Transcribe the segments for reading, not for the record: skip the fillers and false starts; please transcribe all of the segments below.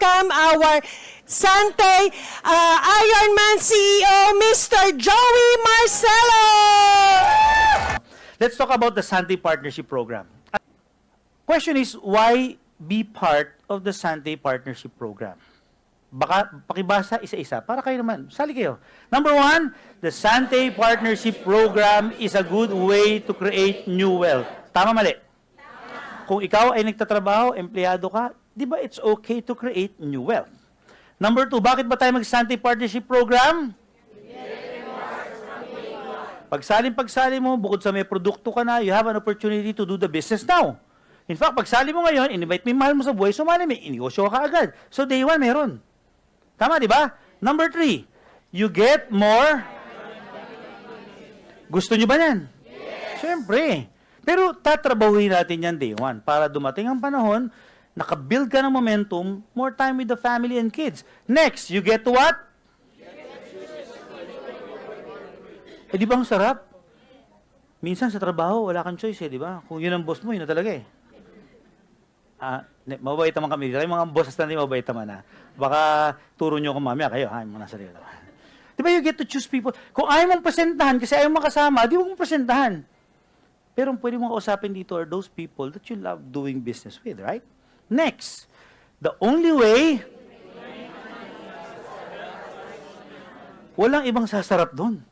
welcome our Sante Ironman CEO, Mr. Joey Marcelo! Let's talk about the Sante Partnership Program. Question is, why be part of the Sante Partnership Program? Baka pakibasa isa-isa para kayo naman. Sali kayo. Number one, the Sante Partnership Program is a good way to create new wealth. Tama, mali? Kung ikaw ay nagtatrabaho, empleyado ka, di ba it's okay to create new wealth? Number two, bakit ba tayo mag-Sante Partnership Program? Pagsali mo, bukod sa may produkto ka na, you have an opportunity to do the business now. In fact, pagsali mo ngayon, invite mo yung mahal mo sa buhay, sumali, may inegosyo ka agad. So day one, meron. Tama, di ba? Number three, you get more. Gusto nyo ba yan? Yes. Siyempre. Pero tatrabahuin natin yan day one para dumating ang panahon, nakabuild ka ng momentum, more time with the family and kids. Next, you get to what? Eh, di ba ang sarap? Minsan sa trabaho, wala kang choice eh, di ba? Kung yun ang boss mo, yun na talaga eh. Mabait naman kami dito. Kayo mga bosses natin, mabait naman na. Baka turo nyo kung mamaya kayo, ha? Mga sarili naman. Di ba you get to choose people? Kung ayaw mong presentahan, kasi ayaw makasama, di mo mong presentahan. Pero pwede mong kausapin dito are those people that you love doing business with, right? Next, the only way, walang ibang sasarap doon.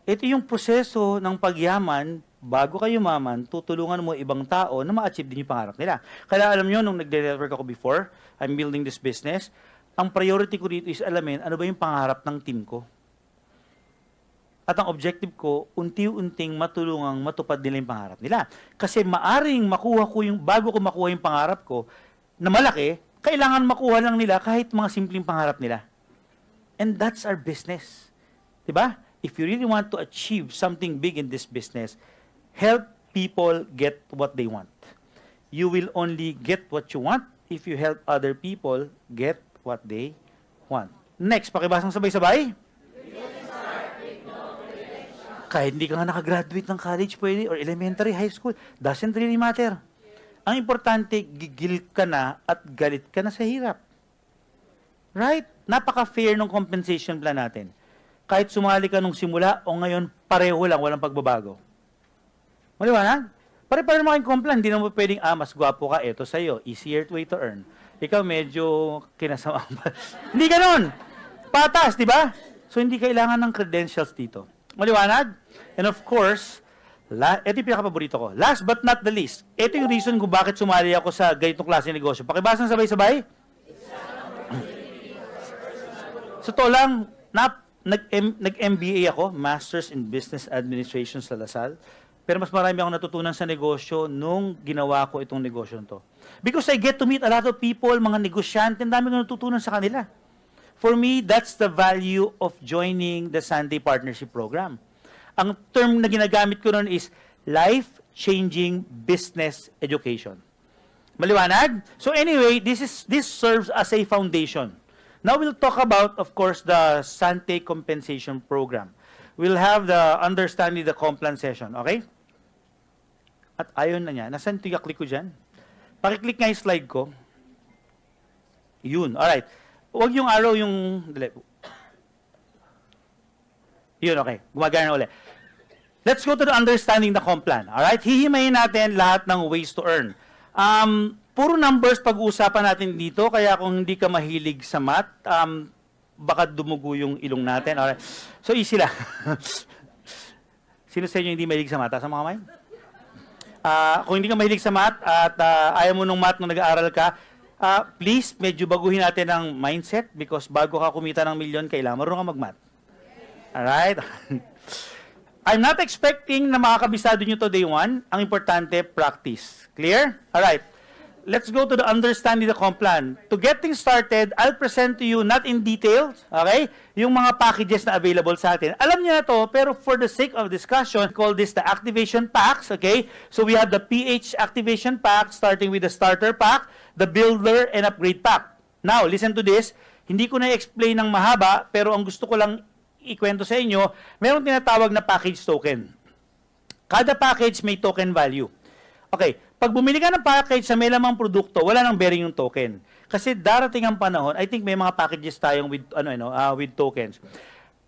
Ito yung proseso ng pagyaman. Bago kayo yumaman, tutulungan mo ibang tao na ma-achieve din yung pangarap nila. Kaya alam nyo, nung nagde-network ako before, I'm building this business, ang priority ko dito is alamin ano ba yung pangarap ng team ko. At ang objective ko, unti-unting matulungang matupad nila yung pangarap nila. Kasi maaring makuha ko yung, bago ko makuha yung pangarap ko, na malaki, kailangan makuha lang nila kahit mga simpleng pangarap nila. And that's our business. Diba? If you really want to achieve something big in this business, help people get what they want. You will only get what you want if you help other people get what they want. Next, pakibasang sabay-sabay. Kahit hindi ka nga nakagraduate ng college, pwede, or elementary, high school, doesn't really matter. Ang importante, gigil ka na at galit ka na sa hirap. Right? Napaka-fair ng compensation plan natin. Kahit sumali ka nung simula o ngayon, pareho lang, walang pagbabago. Maliwanag? Pare-pare naman kayong complan, hindi naman pwedeng, mas gwapo ka, eto sa'yo, easier way to earn. Ikaw medyo kinasama. Hindi ganun. Patas, di ba? So, hindi kailangan ng credentials dito. Maliwanag? And of course, ito yung pinaka-paborito ko. Last but not the least, ito yung reason kung bakit sumali ako sa ganitong klase ng negosyo. Pakibasang sabay-sabay. So, to lang, nag-MBA ako, Masters in Business Administration sa Lasal. Pero mas marami akong natutunan sa negosyo nung ginawa ko itong negosyo to. Because I get to meet a lot of people, mga negosyante, ang dami kong natutunan sa kanila. For me, that's the value of joining the Sante Partnership Program. Ang term na ginagamit ko nun is life-changing business education. Maliwanag? So anyway, this serves as a foundation. Now we'll talk about, of course, the Sante Compensation Program. We'll have the understanding the complan session, okay? At ayon na niya. Nasaan ito i-click ko dyan? Pakiclick nga yung slide ko. Yun. Alright. Huwag yung arrow yung... Yun, okay. Gumagana na ulit. Let's go to the understanding the complan. Alright? Hihimayin natin lahat ng ways to earn. Puro numbers pag-uusapan natin dito. Kaya kung hindi ka mahilig sa math, baka dumugo yung ilong natin. Alright. So, easy lang. Sino sa inyo hindi mahilig sa math? Sa mga kamay? Kung hindi ka mahilig sa math at ayaw mo nung math nung nag-aaral ka, please, medyo baguhin natin ang mindset because bago ka kumita ng milyon, kailangan marunong ka mag-math. Alright? I'm not expecting na makakabisado nyo to day one. Ang importante, practice. Clear? Alright. Let's go to the understanding the complan. To get things started, I'll present to you, not in detail, okay, yung mga packages na available sa atin. Alam niyo na to, pero for the sake of discussion, call this the activation packs, okay? So we have the PH activation pack, starting with the starter pack, the builder, and upgrade pack. Now, listen to this. Hindi ko na-explain ng mahaba, pero ang gusto ko lang ikwento sa inyo, mayroong tinatawag na package token. Kada package may token value. Okay, Pag bumili ka ng package sa may lamang produkto, wala nang bearing yung token. Kasi darating ang panahon, I think may mga packages tayong with with tokens.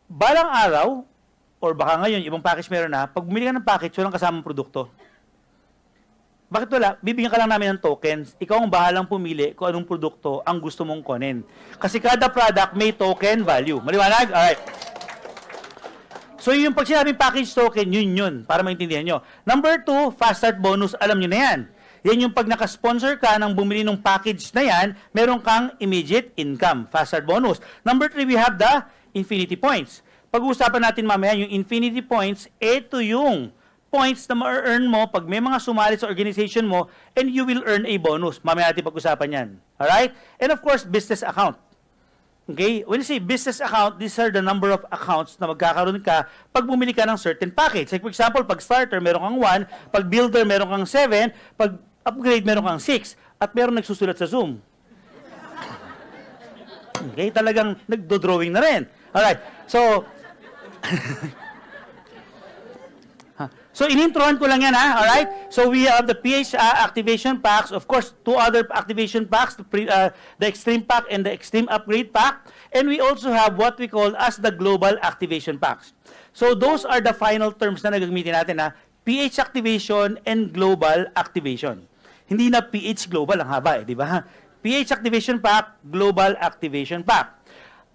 Balang araw or baka ngayon ibang package meron na, pag bumili ka ng package, walang kasamang produkto. Bakit wala? Bibigyan ka lang namin ng tokens. Ikaw ang bahalang pumili kung anong produkto ang gusto mong kunin. Kasi kada product may token value. Maliwanag? Alright. So yung pag sinabing package token, yun, para maintindihan nyo. Number 2, fast start bonus, alam nyo na yan. Yan yung pag nakasponsor ka ng bumili ng package na yan, meron kang immediate income, fast start bonus. Number 3, we have the infinity points. Pag-uusapan natin mamaya yung infinity points, ito yung points na ma-earn mo pag may mga sumali sa organization mo and you will earn a bonus. Mamaya natin pag-usapan yan. Alright? And of course, business account. Okay? When you say business account, these are the number of accounts na magkakaroon ka pag bumili ka ng certain package. Like for example, pag starter, meron kang 1, pag builder, meron kang 7, pag upgrade, meron kang 6, at meron nagsusulat sa Zoom. Okay? Talagang nagdo-drawing na rin. Alright. So, so, inintrohan ko lang yan, ha? Alright? So, we have the PH activation packs. Of course, 2 other activation packs, the Extreme Pack and the Extreme Upgrade Pack. And we also have what we call as the Global Activation Packs. So, those are the final terms na nagagamitin natin, ha? PH Activation and Global Activation. Hindi na PH Global, ang haba, di ba? PH Activation Pack, Global Activation Pack.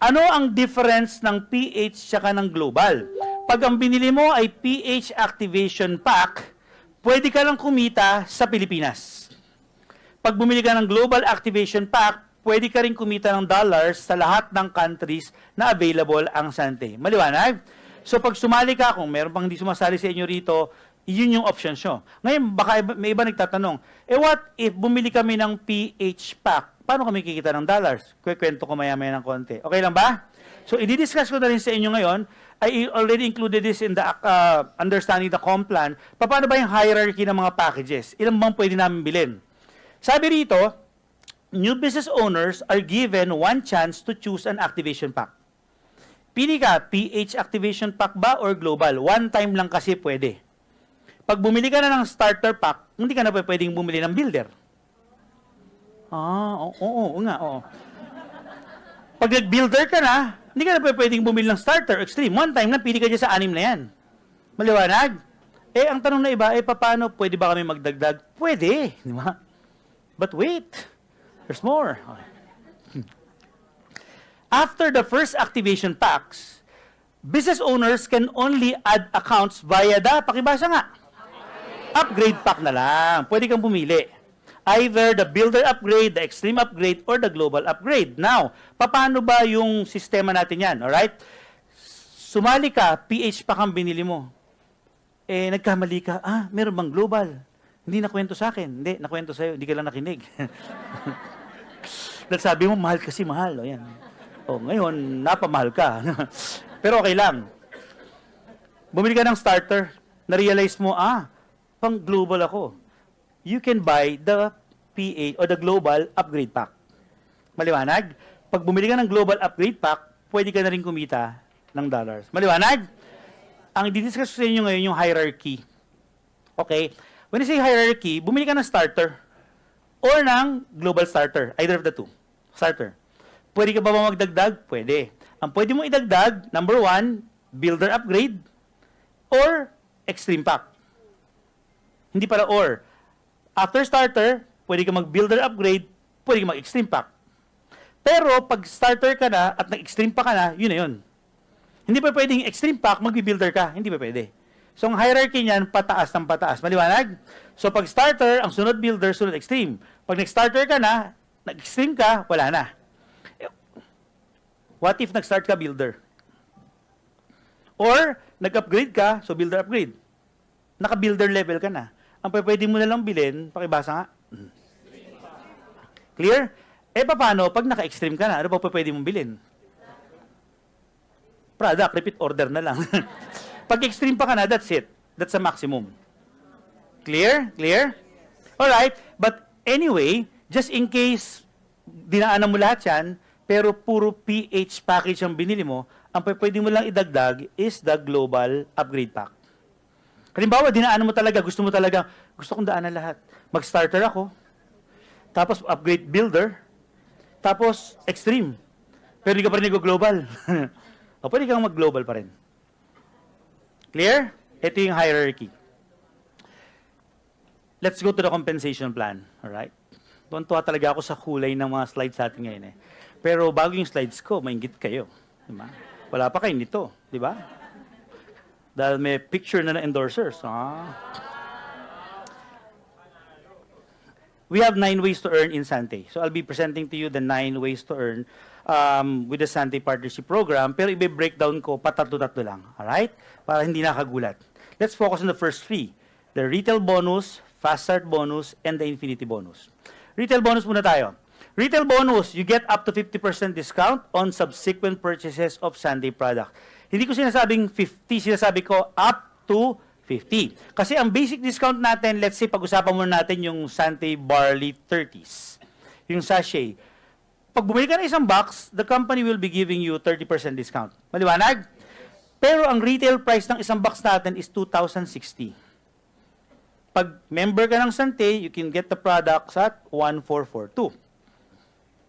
Ano ang difference ng PH tsaka ng Global? Pag ang binili mo ay PH Activation Pack, pwede ka lang kumita sa Pilipinas. Pag bumili ka ng Global Activation Pack, pwede ka rin kumita ng dollars sa lahat ng countries na available ang Sante. Maliwanag? So pag sumali ka, kung meron pang hindi sumasali sa inyo rito, yun yung options nyo. Ngayon, baka may iba nagtatanong, what if bumili kami ng PH Pack? Paano kami kikita ng dollars? Kwento ko maya-maya ng konti. Okay lang ba? So, i-discuss ko na rin sa inyo ngayon. I already included this in the understanding the comp plan. Paano ba yung hierarchy ng mga packages? Ilan bang pwede namin bilhin? Sabi rito, new business owners are given one chance to choose an activation pack. Pili ka, PH activation pack ba or global? One time lang kasi pwede. Pag bumili ka na ng starter pack, hindi ka na pwedeng bumili ng builder. Oo nga. Pag nag-builder ka na, hindi ka na pwedeng bumili ng starter, extreme. One time na, pili ka dyan sa 6 na yan. Maliwanag? Ang tanong na iba, paano, pwede ba kami magdagdag? Pwede, di ba? But wait, there's more. After the first activation packs, business owners can only add accounts via the, pakibasa nga, upgrade pack na lang. Pwede kang pumili. Either the builder upgrade, the extreme upgrade, or the global upgrade. Now, paano ba yung sistema natin yan? Alright? Sumali ka, PH pack ang binili mo. Nagkamali ka, meron bang global? Hindi nakwento sa akin. Hindi, nakwento sa'yo. Hindi ka lang nakinig. Dahil sabi mo, mahal kasi mahal. O, yan. Ngayon, napamahal ka. Pero okay lang. Bumili ka ng starter. Na-realize mo, pang global ako. You can buy the PH or the global upgrade pack. Maliwanag? Pag bumili ka ng global upgrade pack, pwede ka na rin kumita ng dollars. Maliwanag? Ang didiscuss sa inyo ngayon yung hierarchy. Okay? When you say hierarchy, bumili ka ng starter or ng global starter. Either of the two. Starter. Pwede ka ba magdagdag? Pwede. Ang pwede mo idagdag, number 1, builder upgrade or extreme pack. Hindi pala or. After starter, pwede ka mag-builder upgrade, pwede ka mag-extreme pack. Pero pag starter ka na at nag-extreme pack ka na, yun na yun. Hindi pa pwedeng extreme pack, mag-builder ka. Hindi pa pwede. So, ang hierarchy niyan, pataas ng pataas. Maliwanag? So, pag starter, ang sunod builder, sunod extreme. Pag nag-starter ka na, nag-extreme ka, wala na. What if nag-start ka builder? Or, nag-upgrade ka, so builder upgrade. Naka-builder level ka na. Ang pwede mo na lang bilhin, pakibasa nga. Clear? Paano pag naka-extreme ka na? Ano pa pwede mong bilhin? Product, repeat order na lang. Pag extreme pa ka na, that's it. That's the maximum. Clear? Clear? Alright. But anyway, just in case dinaanan mo lahat yan, pero puro PH package ang binili mo, ang pwede mo lang idagdag is the global upgrade pack. Halimbawa, dinaanan mo talaga, gusto kong daanan lahat. Mag-starter ako, tapos upgrade builder, tapos extreme. Pero hindi ka pa rin nag-global. O pwede kang mag-global pa rin. Clear? Ito yung hierarchy. Let's go to the compensation plan. Alright? Tuwan-tuwa talaga ako sa kulay ng mga slides natin ngayon eh. Pero bago yung slides ko, mainggit kayo. Diba? Wala pa kayo nito. Diba? Dahil may picture na ng endorsers. We have 9 ways to earn in Sante. So I'll be presenting to you the 9 ways to earn with the Sante Partnership Program. Pero i-breakdown ko patatlo-tatlo lang. Alright? Para hindi nakagulat. Let's focus on the first 3. The retail bonus, fast start bonus, and the infinity bonus. Retail bonus muna tayo. Retail bonus, you get up to 50% discount on subsequent purchases of Sunday product. Hindi ko sinasabing 50, sinasabi ko up to 50. Kasi ang basic discount natin, let's say, pag-usapan muna natin yung Sunday Barley 30s. Yung sachet. Pag bumili ka ng isang box, the company will be giving you 30% discount. Maliwanag? Pero ang retail price ng isang box natin is 2,060. Pag member ka ng Sante, you can get the products at 1,442.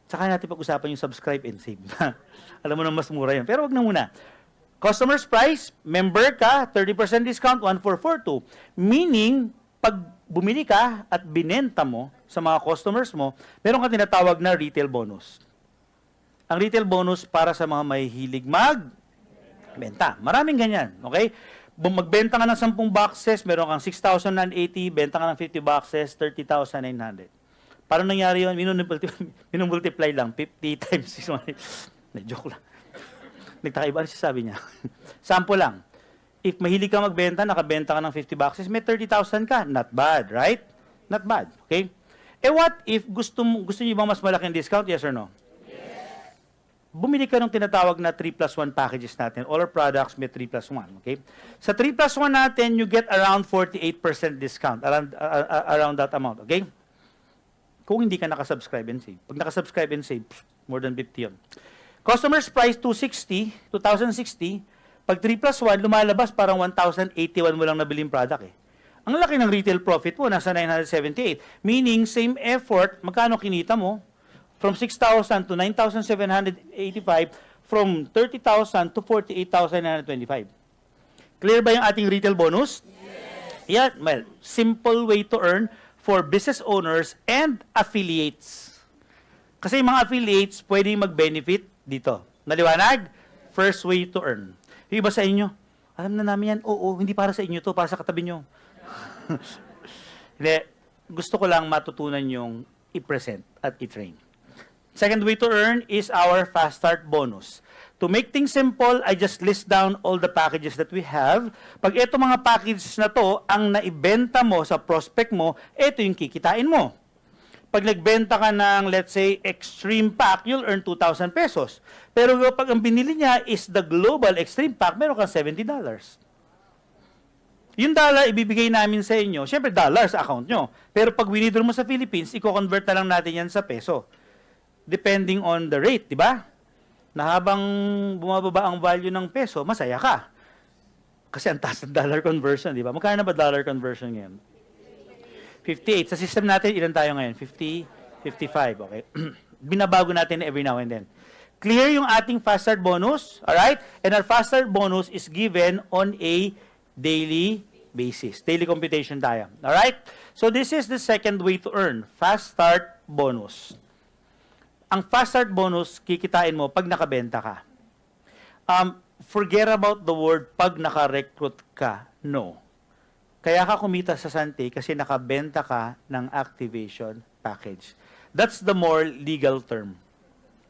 Saka natin pag-usapan yung subscribe and save. Alam mo na mas mura yun. Pero wag na muna. Customer's price, member ka, 30% discount, 1,442. Meaning, pag bumili ka at binenta mo sa mga customers mo, meron ka tinatawag na retail bonus. Ang retail bonus para sa mga may hilig magbenta. Maraming ganyan. Okay? Magbenta ka ng 10 boxes, meron kang 6,080, benta ka ng 50 boxes, 30,900. Paano nangyari yun? Minumultiply lang, 50 times 6. Joke lang. Nagtakaiba, ano sabi niya? Sample lang. If mahilig ka magbenta, nakabenta ka ng 50 boxes, may 30,000 ka. Not bad, right? Not bad, okay? Eh what if gusto niyo ba mas malaking discount? Yes or no? Bumili ka ng tinatawag na 3+1 packages natin. All our products may 3+1. Okay? Sa 3+1 natin, you get around 48% discount. Around that amount. Okay? Kung hindi ka nakasubscribe and save. Pag nakasubscribe and save, more than 50 yun. Customer's price, 260. Pag 3+1, lumalabas parang 1,081 mo lang nabiling product eh. Ang laki ng retail profit mo, nasa 978. Meaning, same effort, magkano kinita mo? From 6,000 to 9,785, from 30,000 to 48,925. Clear ba yung ating retail bonus? Yes. Yeah, well, simple way to earn for business owners and affiliates. Kasi yung mga affiliates, pwede mag-benefit dito. Naliwanag? First way to earn. Yung iba sa inyo, alam na namin yan, oo, hindi para sa inyo to, para sa katabi nyo. Hindi, gusto ko lang matutunan yung i-present at i-train. Second way to earn is our fast start bonus. To make things simple, I just list down all the packages that we have. Pag ito mga packages na to, ang naibenta mo sa prospect mo, ito yung kikitain mo. Pag nagbenta ka ng, let's say, extreme pack, you'll earn 2,000 pesos. Pero pag ang binili niya is the global extreme pack, meron kang $70. Yung dollar, ibibigay namin sa inyo, syempre dollar sa account nyo. Pero pag winidraw mo sa Philippines, i-convert na lang natin yan sa peso. Depending on the rate, di ba? Na habang bumababa ang value ng peso, masaya ka. Kasi ang taas ng dollar conversion, di ba? Magkano na ba dollar conversion ngayon? 58. Sa system natin, ilan tayo ngayon? 50, 55, okay? Binabago natin every now and then. Clear yung ating fast start bonus, alright? And our fast start bonus is given on a daily basis. Daily computation tayo, alright? So this is the second way to earn, fast start bonus. Ang fast start bonus, kikitain mo pag nakabenta ka. Forget about the word pag naka-recruit ka. No. Kaya ka kumita sa Sante kasi nakabenta ka ng activation package. That's the more legal term.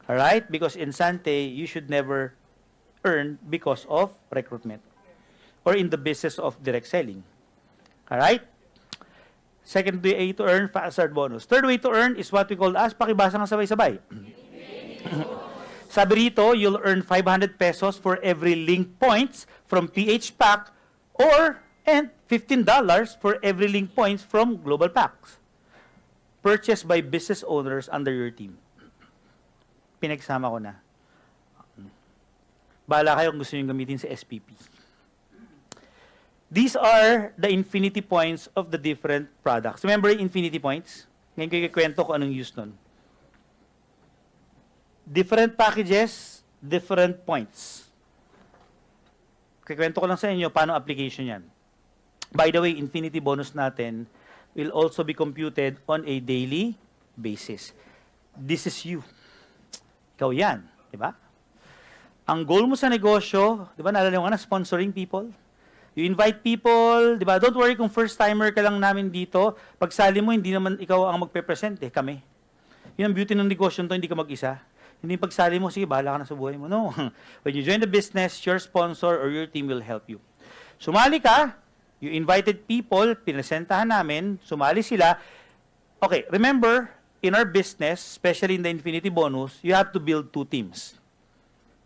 Alright? Because in Sante, you should never earn because of recruitment or in the business of direct selling. Alright? Second way to earn, fast start bonus. Third way to earn is what we call as, pakibasa ng sabay-sabay. Sabi rito, you'll earn 500 pesos for every link points from PH Pack and $15 for every link points from Global Packs. Purchased by business owners under your team. Pinagsama ko na. Bahala kayo kung gusto nyo gamitin sa SPP. These are the infinity points of the different products. Remember infinity points? Ngayon ko ikikwento ko anong use nun. Different packages, different points. Kikwento ko lang sa inyo paano application yan. By the way, infinity bonus natin will also be computed on a daily basis. This is you. Ikaw yan. Diba? Ang goal mo sa negosyo, diba, naalala mo na, sponsoring people. You invite people, diba? Don't worry kung first-timer ka lang namin dito. Pagsali mo, hindi naman ikaw ang magpe-present, kami. Yun ang beauty ng negosyo nito, hindi ka mag-isa. Hindi pagsali mo, sige, bahala ka na sa buhay mo. No. When you join the business, your sponsor or your team will help you. Sumali ka, you invited people, pinasentahan namin, sumali sila. Okay, remember, in our business, especially in the Infinity Bonus, you have to build 2 teams.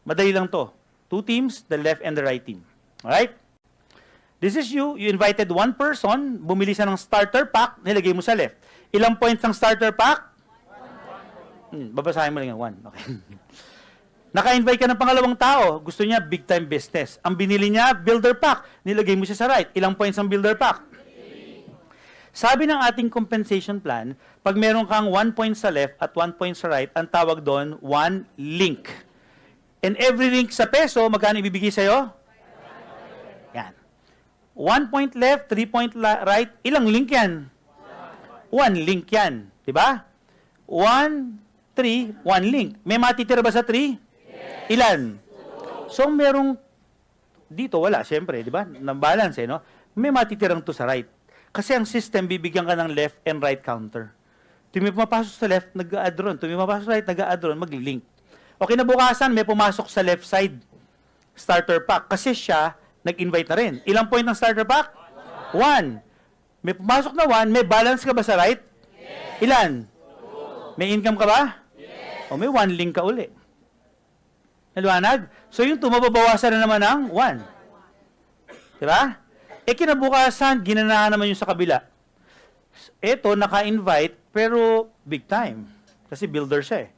Madali lang to. 2 teams, the left and the right team. Alright? This is you. You invited 1 person, bumili siya ng starter pack, nilagay mo sa left. Ilang points ng starter pack? Babasahin mo lang yan. 1. Okay. Naka-invite ka ng pangalawang tao. Gusto niya big time business. Ang binili niya, builder pack. Nilagay mo siya sa right. Ilang points ang builder pack? 3. Sabi ng ating compensation plan, pag meron kang 1 point sa left at 1 point sa right, ang tawag doon, 1 link. And every link sa peso, magkano ibibigay sa'yo? Yan. 1 point left, 3 point right, ilang link yan? 1 link yan. Diba? 1, 3, 1 link. May matitira ba sa 3? Yes. Ilan? 2. So, merong, dito wala, syempre, di ba? Nang-balance, no? May matitirang 2 sa right. Kasi ang system, bibigyan ka ng left and right counter. Tumi pumapasok sa left, nag-a-add ron. Tumi pumapasok sa right, nag-a-add ron, mag-link. Okay, nabukasan, may pumasok sa left side. Starter pack. Kasi siya, nag-invite na rin. Ilang point ng starter pack? 1. May pumasok na 1, may balance ka ba sa right? Yes. Ilan? 2. May income ka ba? Yes. O may 1 link ka uli. Naliwanag? So yung mababawasan na naman ng 1. Diba? E kinabukasan, ginanahan naman yung sa kabila. Ito, naka-invite, pero big time. Kasi builder siya eh.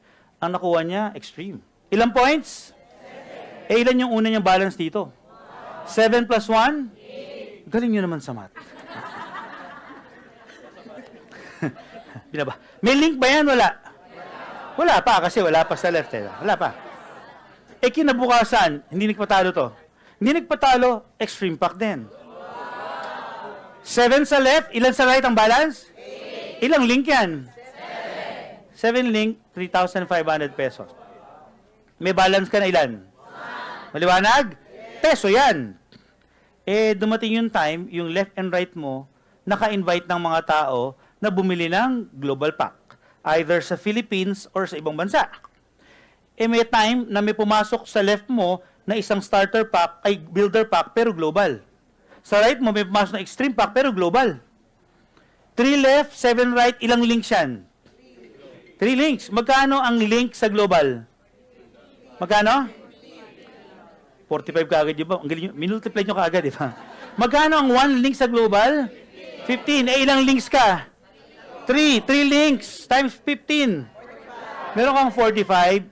Ang nakuha niya, extreme. Ilang points? 7. Eh, ilan yung una niyang balance dito? 7 plus 1? 8. Galing nyo naman sa math. Binaba. May link ba yan? Wala. Wala pa, kasi wala pa sa left. Eh. Wala pa. Eh, kinabukasan, hindi nagpatalo to. Hindi nagpatalo, extreme pack din. 7 sa left, ilan sa right ang balance? 8. Ilang link yan? 7 link, 3,500 pesos. May balance ka na ilan? 1. Maliwanag? Yes. Peso yan. Eh, dumating yung time, yung left and right mo, naka-invite ng mga tao na bumili ng global pack. Either sa Philippines or sa ibang bansa. Eh, may time na may pumasok sa left mo na isang starter pack, ay builder pack, pero global. Sa right mo, may pumasok na extreme pack, pero global. 3 left, 7 right, ilang links yan? 3 links. Magkano ang link sa global? Magkano? 45 kaagad, di ba? Ang galing nyo. Minultiply nyo kaagad, di ba? Magkano ang 1 link sa global? 15. Eh, ilang links ka? 3. 3 links times 15. Meron kang $45.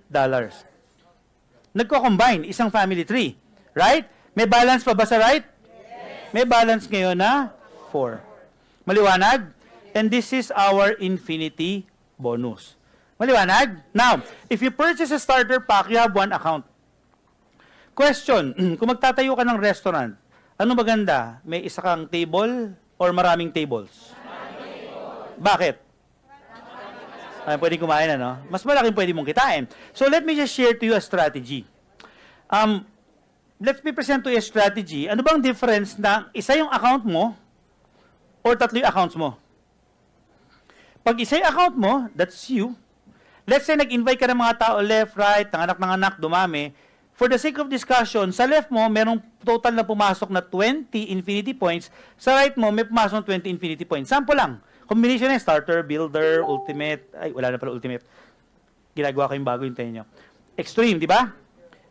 Nagko-combine. Isang family tree. Right? May balance pa ba sa right? May balance ngayon na 4. Maliwanag? And this is our infinity bonus. Maliwanag? Now, if you purchase a starter pack, you have 1 account. Question, kung magtatayo ka ng restaurant, ano maganda? May isa kang table or maraming tables? Bakit? Ay, pwedeng kumain, ano? Mas malaking pwede mong kitain. So, let me just share to you a strategy. Let me present to you a strategy. Ano bang difference na isa yung account mo or 3 yung accounts mo? Pag isa yung account mo, that's you. Let's say, nag-invite ka ng mga tao left, right, ng anak, dumami. For the sake of discussion, sa left mo, merong total na pumasok na 20 infinity points. Sa right mo, may pumasok na 20 infinity points. Sample lang. Combination na starter, builder, ultimate. Ay, wala na pala ultimate. Ginagawa ko yung bago yung tayo nyo. Extreme, di ba?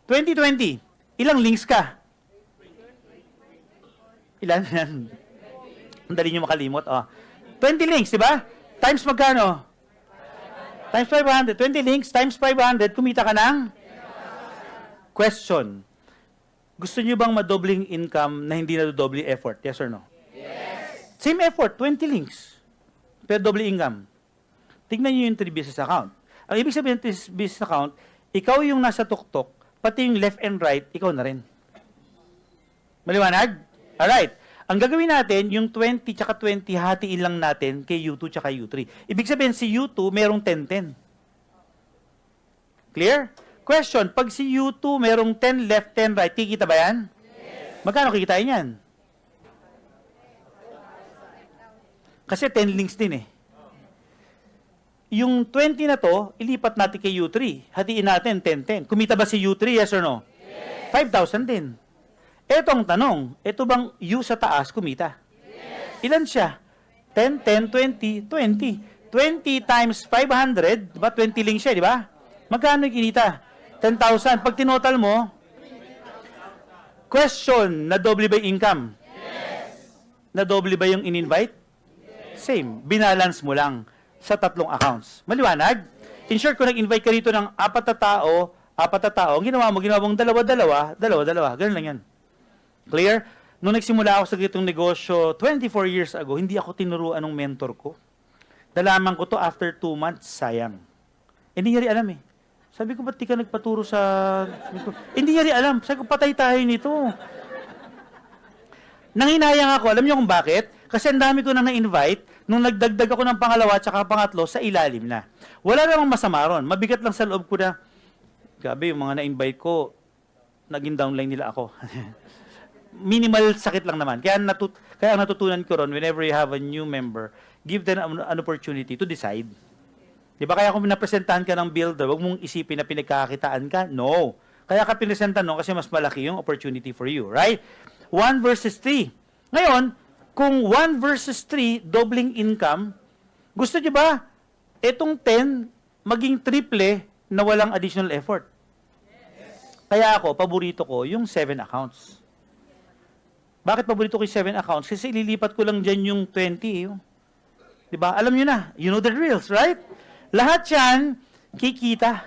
2020. Ilang links ka? Ilan? Ang dali nyo makalimot. Oh. 20 links, di ba? Times magkano? Times 500. 20 links times 500, kumita ka ng? Question. Gusto nyo bang madobling income na hindi na doble effort? Yes or no? Yes. Same effort, 20 links. Pero doble income. Tignan nyo yung 3 business account. Ang ibig sabihin ng 3 business account, ikaw yung nasa tuktok, pati yung left and right, ikaw na rin. Maliwanag? Alright. Ang gagawin natin, yung 20 tsaka 20, hatiin lang natin kay U2 tsaka U3. Ibig sabihin, si U2 merong 10-10. Clear? Question, pag si U2 merong 10 left, 10 right, kikita ba yan? Yes. Magkano kikitain yan? Kasi 10 links din eh. Yung 20 na to, ilipat natin kay U3. Hatiin natin 10-10. Kumita ba si U3, yes or no? Yes. 5,000 din. Eto ang tanong, eto bang U sa taas kumita? Yes. Ilan siya? 10, 10, 20, 20. 20 times 500, diba? 20 links siya, di ba? Magkano yung kinita? 10,000. Pag tinotal mo, question, na-doble ba yung income? Yes. Na-doble ba yung in-invite? Yes. Same. Binalance mo lang sa 3 accounts. Maliwanag? In short, kung nag-invite ka rito ng 4 na tao, ang ginawa mong 2-2, 2-2. Ganun lang yan. Clear? Nung nagsimula ako sa ganitong negosyo 24 years ago, hindi ako tinuruan ng mentor ko. Nalaman ko to after 2 months, sayang. Hindi niya rin alam eh. Sabi ko, ba't di ka nagpaturo sa... Hindi niya rin alam. Sabi ko, patay tayo nito. Nanginayang ako. Alam niyo kung bakit? Kasi ang dami ko na na-invite, nung nagdagdag ako ng pangalawa at saka pangatlo, sa ilalim na. Wala namang masama ron. Mabigat lang sa loob ko na, gabi, yung mga na-invite ko, naging downline nila ako. Minimal sakit lang naman. Kaya ang natutunan ko ron, whenever you have a new member, give them an opportunity to decide. Di ba kaya kung pinapresentahan ka ng builder, huwag mong isipin na pinagkakitaan ka? No. Kaya ka pinapresentahan no, kasi mas malaki yung opportunity for you. Right? 1 versus 3. Ngayon, kung 1 versus 3, doubling income, gusto nyo ba itong 10 maging triple na walang additional effort? Yes. Kaya ako, paborito ko yung 7 accounts. Bakit paborito ko yung 7 accounts? Kasi ililipat ko lang dyan yung 20. Diba? Alam nyo na. You know the drills, right? Lahat yan, kikita.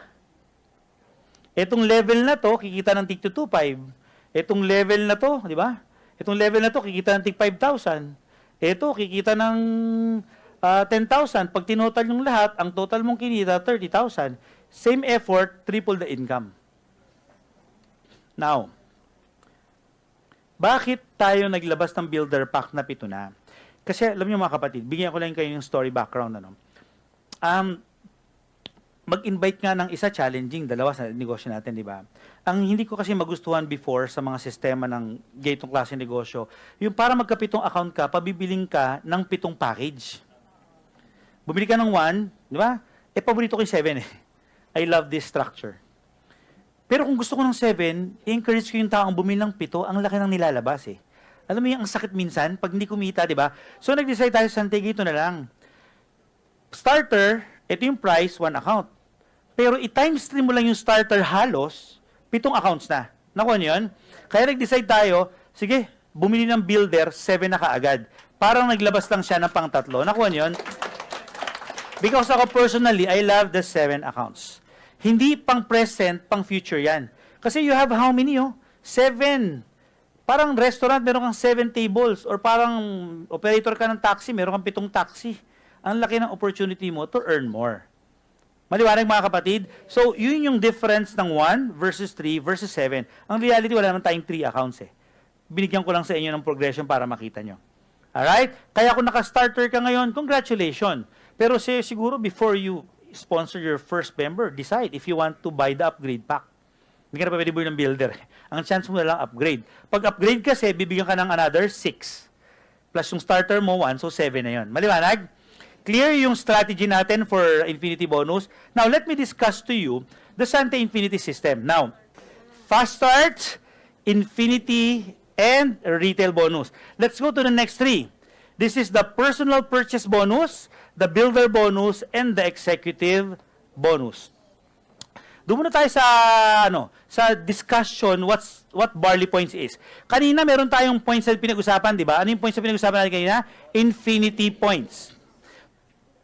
Itong level na to, kikita ng tig 225. Itong level na to, di ba? Itong level na to, kikita ng tig 5,000. Ito, kikita ng 10,000. Pag tinotal yung lahat, ang total mong kinita, 30,000. Same effort, triple the income. Now, bakit tayo naglabas ng builder pack na 7 na? Kasi, alam niyo mga kapatid, bigyan ko lang kayo yung story background. Ano? Mag-invite nga ng isa, challenging, 2 sa negosyo natin, di ba? Ang hindi ko kasi magustuhan before sa mga sistema ng ganitong klase negosyo, yung para magka-7 account ka, pabibiling ka ng 7 package. Bumili ka ng 1, di ba? Paborito ko yung 7 eh. I love this structure. Pero kung gusto ko ng 7, i-encourage ko yung taong bumili ng 7, ang laki ng nilalabas eh. Alam mo yung ang sakit minsan, pag hindi kumita, di ba? So nag-decide tayo sa Santig, ito na lang. Starter, ito yung price, 1 account. Pero i-times 3 mo lang yung starter halos, 7 accounts na. Nakuha niyo yun? Kaya nag-decide tayo, sige, bumili ng builder, 7 na kaagad. Parang naglabas lang siya ng pang-3. Nakuha niyo yun? Because ako personally, I love the 7 accounts. Hindi pang-present, pang-future yan. Kasi you have how many? 7. Parang restaurant, meron kang 7 tables. Or parang operator ka ng taxi, meron kang 7 taxi. Ang laki ng opportunity mo to earn more. Maliwanag mga kapatid? So, yun yung difference ng 1 versus 3 versus 7. Ang reality, wala naman tayong 3 accounts eh. Binigyan ko lang sa inyo ng progression para makita nyo. Alright? Kaya kung naka-starter ka ngayon, congratulations. Pero siguro before you sponsor your first member, decide if you want to buy the upgrade pack. Hindi ka na pa pwede buhay ng builder. Ang chance mo na lang upgrade. Pag upgrade kasi, bibigyan ka ng another 6. Plus yung starter mo 1, so 7 na yun. Maliwanag? Clear yung strategy natin for Infinity Bonus. Now, let me discuss to you the Sante Infinity system. Now, Fast Start, Infinity, and Retail Bonus. Let's go to the next 3. This is the Personal Purchase Bonus, the Builder Bonus, and the Executive Bonus. Doon muna tayo sa discussion what Barley Points is. Kanina meron tayong points na pinag-usapan, di ba? Ano yung points na pinag-usapan natin kanina? Infinity Points.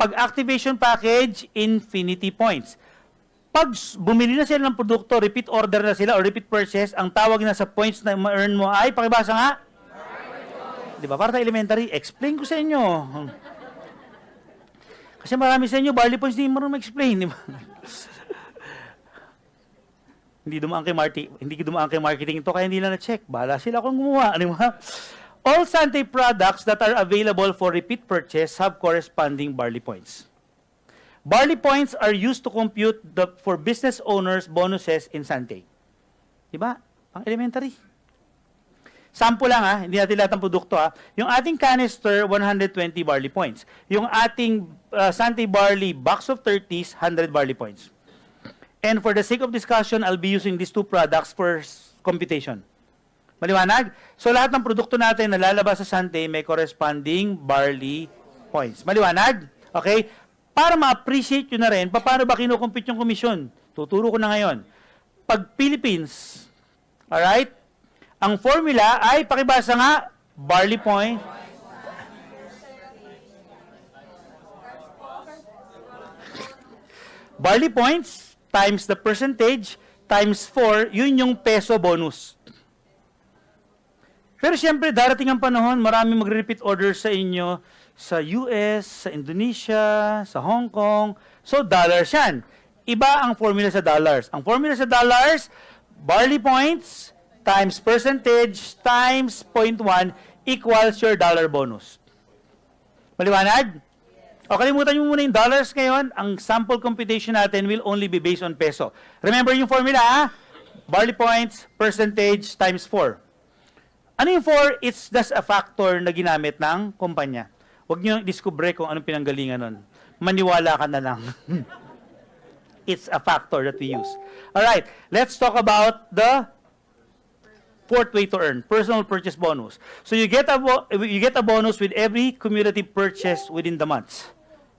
Pag activation package, infinity points. Pag bumili na sila ng produkto, repeat order na sila or repeat purchase, ang tawag na sa points na ma-earn mo ay, pakibasa nga? Di ba? Para tayo elementary, explain ko sa inyo. Kasi marami sa inyo, barley points, hindi marunong ma-explain. Di ba? Hindi dumaan kay marketing ito, kaya hindi na na-check. Bahala sila kung gumawa. Di ba? All Sante products that are available for repeat purchase have corresponding barley points. Barley points are used to compute for business owners bonuses in Sante. Diba? Pang elementary. Sample lang hindi natin lahat ng produkto Yung ating canister, 120 barley points. Yung ating Sante barley box of 30s, 100 barley points. And for the sake of discussion, I'll be using these two products for computation. Maliwanag? So lahat ng produkto natin na lalabas sa Sante may corresponding barley points. Maliwanag? Okay? Para ma-appreciate nyo na rin, paano ba kinukumpute yung komisyon? Tuturo ko na ngayon. Pag Philippines, alright? Ang formula ay, pakibasa nga, barley point. Barley points times the percentage times 4, yun yung peso bonus. Pero siyempre, darating ang panahon, marami magre-repeat orders sa inyo, sa US, sa Indonesia, sa Hong Kong. So, dollars yan. Iba ang formula sa dollars. Ang formula sa dollars, barley points times percentage times 0.1 equals your dollar bonus. Maliwanag? O, kalimutan nyo muna yung dollars ngayon. Ang sample computation natin will only be based on peso. Remember yung formula, barley points, percentage times 4. Ano yung 4? It's just a factor na ginamit ng kumpanya. Huwag nyo discover kung anong pinanggalingan nun. Maniwala ka na lang. It's a factor that we use. Alright, let's talk about the fourth way to earn, personal purchase bonus. So you get a bonus with every cumulative purchase within the months.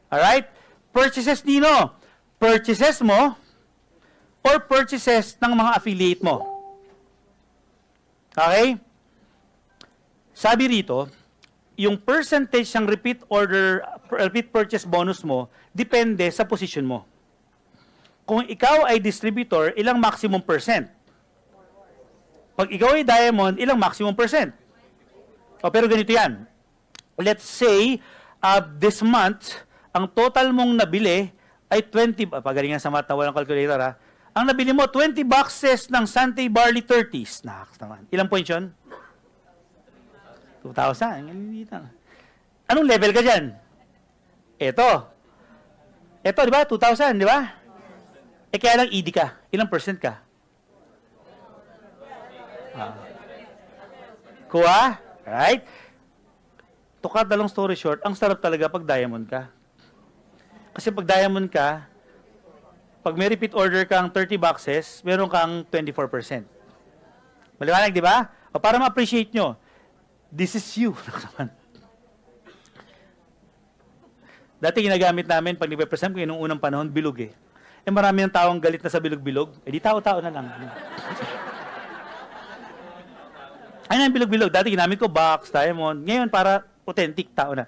Alright? Purchases nino? Purchases mo or purchases ng mga affiliate mo. Okay? Sabi rito, yung percentage ng repeat purchase bonus mo, depende sa position mo. Kung ikaw ay distributor, ilang maximum percent? Pag ikaw ay diamond, ilang maximum percent? Pero ganito yan. Let's say, this month, ang total mong nabili ay 20, pagalingan sa math na walang calculator ang nabili mo, 20 boxes ng Sante Barley 30s. Ilang points yun? 2,000. Anong level ka dyan? Ito, di ba? 2,000, di ba? Kaya lang ED ka. Ilang percent ka? Kuha? Right? To cut the long story short, ang sarap talaga pag diamond ka. Kasi pag diamond ka, pag may repeat order kang 30 boxes, meron kang 24%. Maliwanag, di ba? O para ma-appreciate nyo, this is you. Dati ginagamit namin, pag nagpe-present ko, nung unang panahon, bilog marami ng taong galit na sa bilog-bilog. Di tao-tao na lang. Ayun ang bilog-bilog. Dati ginamit ko box, diamond. Ngayon, para authentic tao na.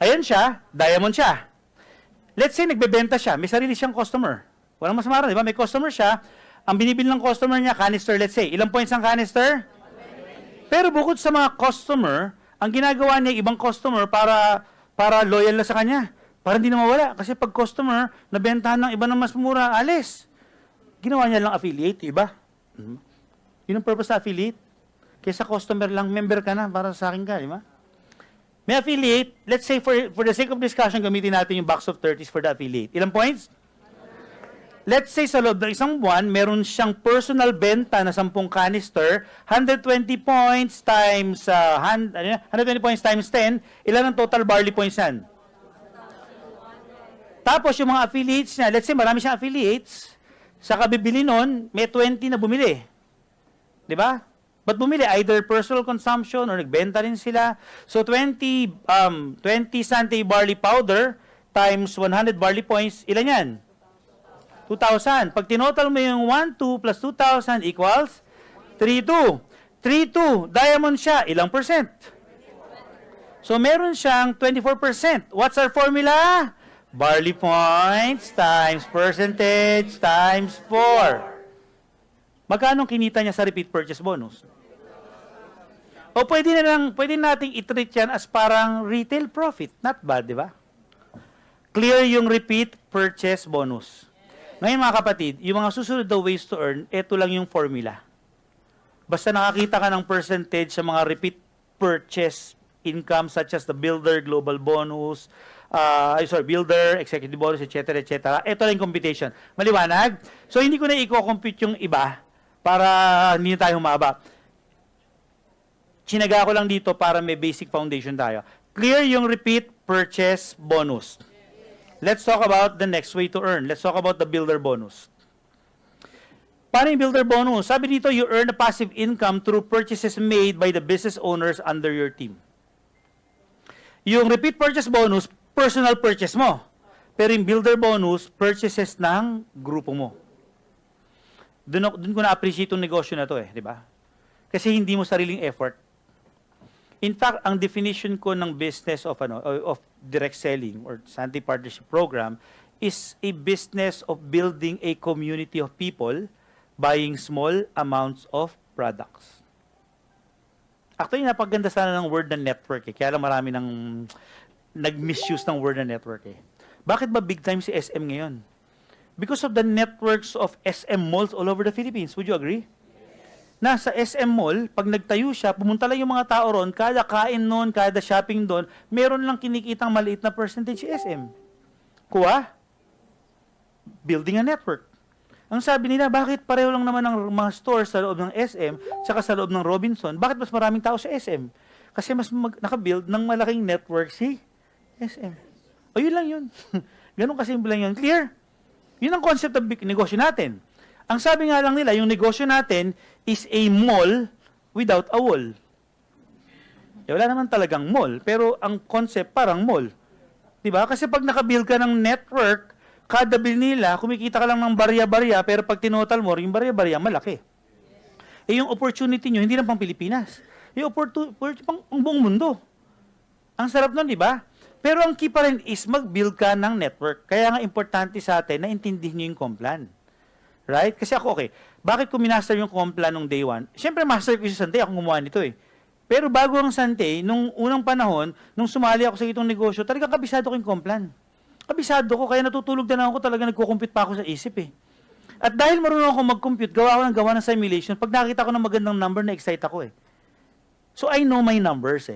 Ayan siya, diamond siya. Let's say, nagbebenta siya. May sarili siyang customer. Walang masama rin, di ba? May customer siya. Ang binibili ng customer niya, canister, let's say. Ilang points ang canister? Pero bukod sa mga customer, ang ginagawa niya ibang customer para loyal na sa kanya. Para hindi na mawala. Kasi pag customer, nabentahan ng iba ng mas mura, alis. Ginawa niya lang affiliate, iba. Yun ang purpose sa affiliate. Kaysa customer lang, member ka na para sa akin ka, di ba? May affiliate, let's say for the sake of discussion, gamitin natin yung box of 30s for the affiliate. Ilang points? Let's say sa loob ng isang buwan, meron siyang personal benta na 10 canister, 120 points times 120 points times 10, ilan ang total barley points yan? Tapos yung mga affiliates niya, let's say marami siyang affiliates, sa kabibili nun, may 20 na bumili. Di ba? Ba't bumili? Either personal consumption or nagbenta rin sila. So 20 Sante barley powder times 100 barley points, ilan yan? 2,000. Pag tinotal mo yung 1,2 plus 2,000 equals 3,2. 3,2. Diamond siya. Ilang percent? So, meron siyang 24%. What's our formula? Barley points times percentage times 4. Magkano kinita niya sa repeat purchase bonus? O pwede nating i-treat yan as parang retail profit. Not bad, di ba? Clear yung repeat purchase bonus. Ngayon mga kapatid, yung mga susunod na ways to earn, ito lang yung formula. Basta nakakita ka ng percentage sa mga repeat purchase income such as the builder, global bonus, builder, executive bonus, etc., etc. Ito lang yung computation. Maliwanag? So, hindi ko na i-compute yung iba para hindi tayo humaba. Chinaga ko lang dito para may basic foundation tayo. Clear yung repeat purchase bonus. Let's talk about the next way to earn. Let's talk about the builder bonus. Paano yung builder bonus? Sabi dito, you earn a passive income through purchases made by the business owners under your team. Yung repeat purchase bonus, personal purchase mo. Pero yung builder bonus, purchases ng grupo mo. Doon ko na-appreciate yung negosyo na to di ba? Kasi hindi mo sariling effort. In fact, ang definition ko ng business of direct selling or Sante Partnership Program is a business of building a community of people buying small amounts of products. Actually, napaganda sana ng word na network kaya lang marami nang nag-misuse ng word na network Bakit ba big time si SM ngayon? Because of the networks of SM malls all over the Philippines. Would you agree? Nasa SM Mall, pag nagtayo siya, pumunta lang yung mga tao ron, kada kain noon, kada shopping doon, meron lang kinikitang maliit na percentage si SM. Kuha? Building a network. Ang sabi nila, bakit pareho lang naman ang mga stores sa loob ng SM, saka sa loob ng Robinson, bakit mas maraming tao sa SM? Kasi mas nakabuild ng malaking network si SM. O yun lang yun. Ganun kasimple lang yun. Clear? Yun ang concept ng negosyo natin. Ang sabi nga lang nila, yung negosyo natin is a mall without a wall. Wala naman talagang mall, pero ang concept parang mall. Diba? Kasi pag nakabuild ka ng network, kada bill nila, kumikita ka lang ng barya-barya, pero pag tinotal mo, yung barya-barya, malaki. Yung opportunity nyo, hindi lang pang Pilipinas. Yung opportunity pang buong mundo. Ang sarap nun, di ba? Pero ang key pa rin is mag-build ka ng network. Kaya nga importante sa atin na intindihin nyo yung Complan. Right? Kasi ako, bakit ko minaster yung Complan nung day one? Siyempre, master ko sa Sante, ako gumawa nito Pero bago ang Sante, nung unang panahon, nung sumali ako sa itong negosyo, talagang kabisado ko yung Complan. Kabisado ko, kaya natutulog na ako, talaga nagko-compute pa ako sa isip At dahil marunong ako mag-compute, gawa ng simulation, pag nakita ko ng magandang number, na-excite ako So I know my numbers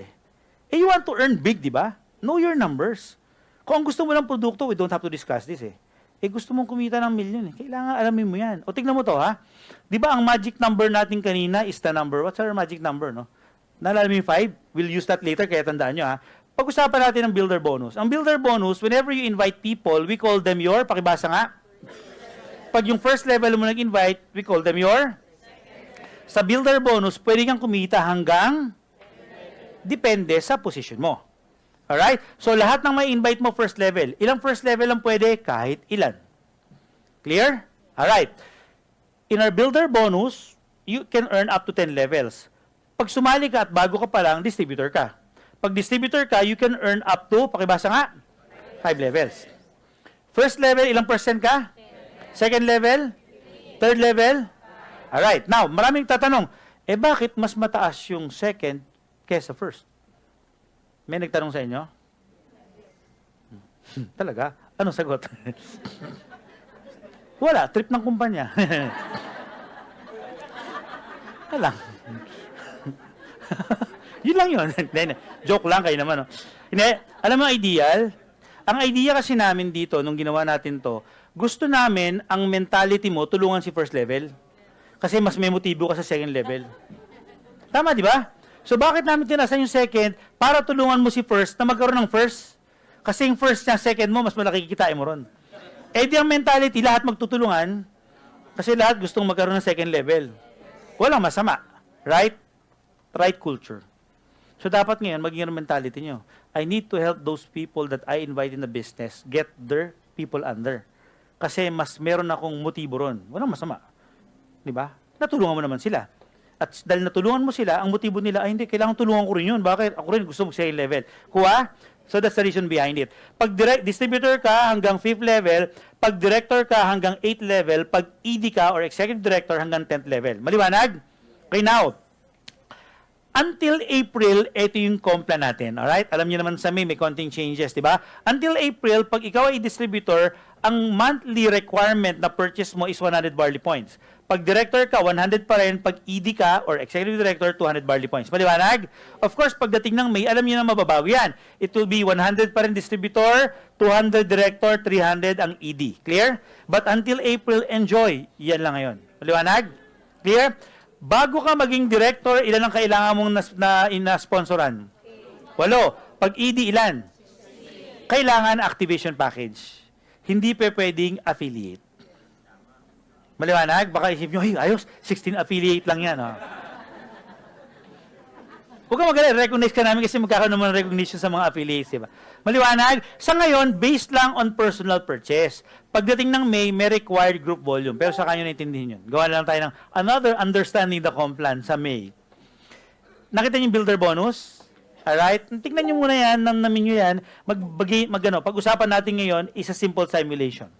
you want to earn big, di ba? Know your numbers. Kung ang gusto mo lang produkto, we don't have to discuss this gusto mong kumita ng milyon Kailangan alamin mo yan. O tignan mo to Di ba ang magic number natin kanina is the number. What's our magic number, no? Naalala mo yung 5? We'll use that later, kaya tandaan nyo Pag-usapan natin ng builder bonus. Ang builder bonus, whenever you invite people, we call them your, pakibasa nga. Pag yung first level mo nag-invite, we call them your. Sa builder bonus, pwede kang kumita hanggang depende sa position mo. Alright? So, lahat ng may invite mo first level. Ilang first level lang pwede? Kahit ilan. Clear? Alright. In our builder bonus, you can earn up to 10 levels. Pag sumali ka at bago ka pa lang, distributor ka. Pag distributor ka, you can earn up to, pakibasa nga, 5 levels. First level, ilang percent ka? Second level? Third level? Alright. Now, maraming tatanong, bakit mas mataas yung second kesa first? May nagtanong sa inyo? Talaga? Anong sagot? Wala. Trip ng kumpanya. Wala. Yun lang yun. Joke lang kayo naman. Hindi. Alam mo, ideal? Ang idea kasi namin dito, nung ginawa natin to, gusto namin ang mentality mo tulungan si first level. Kasi mas may motibo ka sa second level. Tama, di ba? So, bakit namin tinasan yung second? Para tulungan mo si first na magkaroon ng first. Kasi yung first niya, second mo, mas malaki kikitain mo ron. Di ang mentality, lahat magtutulungan. Kasi lahat gustong magkaroon ng second level. Walang masama. Right? Right culture. So, dapat ngayon, maging yung mentality nyo. I need to help those people that I invite in the business get their people under. Kasi mas meron akong motibo ron. Walang masama. Diba? Natulungan mo naman sila. At dahil natulungan mo sila, ang motibo nila, ay hindi, kailangan tulungan ko rin yun. Bakit? Ako rin gusto mag-second level. Kuha, So that's the reason behind it. Pag distributor ka hanggang 5th level, pag director ka hanggang 8th level, pag ED ka or executive director hanggang 10th level. Maliwanag? Okay, now, until April, ito yung compla natin. Alright? Alam niyo naman sa may konting changes, di ba? Until April, pag ikaw ay distributor, ang monthly requirement na purchase mo is 100 barley points. Pag director ka, 100 pa rin. Pag ED ka or executive director, 200 barley points. Maliwanag? Of course, pagdating ng May, alam niyo na mababago yan. It will be 100 pa rin distributor, 200 director, 300 ang ED. Clear? But until April, enjoy. Yan lang ngayon. Maliwanag? Clear? Bago ka maging director, ilan ang kailangan mong na-sponsoran? 8. Pag ED, ilan? Kailangan activation package. Hindi pa pwedeng affiliate. Maliwanag? Baka isip nyo, hey, ayos, 16 affiliate lang yan. Oh. Huwag ka magaling, recognize ka namin kasi magkakaroon naman ng recognition sa mga affiliates, diba? Maliwanag? Sa ngayon, based lang on personal purchase. Pagdating ng May, may required group volume. Pero sa kanyo naintindihin yun. Gawa lang tayo ng another understanding the complan sa May. Nakita niyo yung builder bonus? Alright? Tingnan niyo muna yan, namin nyo yan. Pag-usapan natin ngayon is a simple simulation.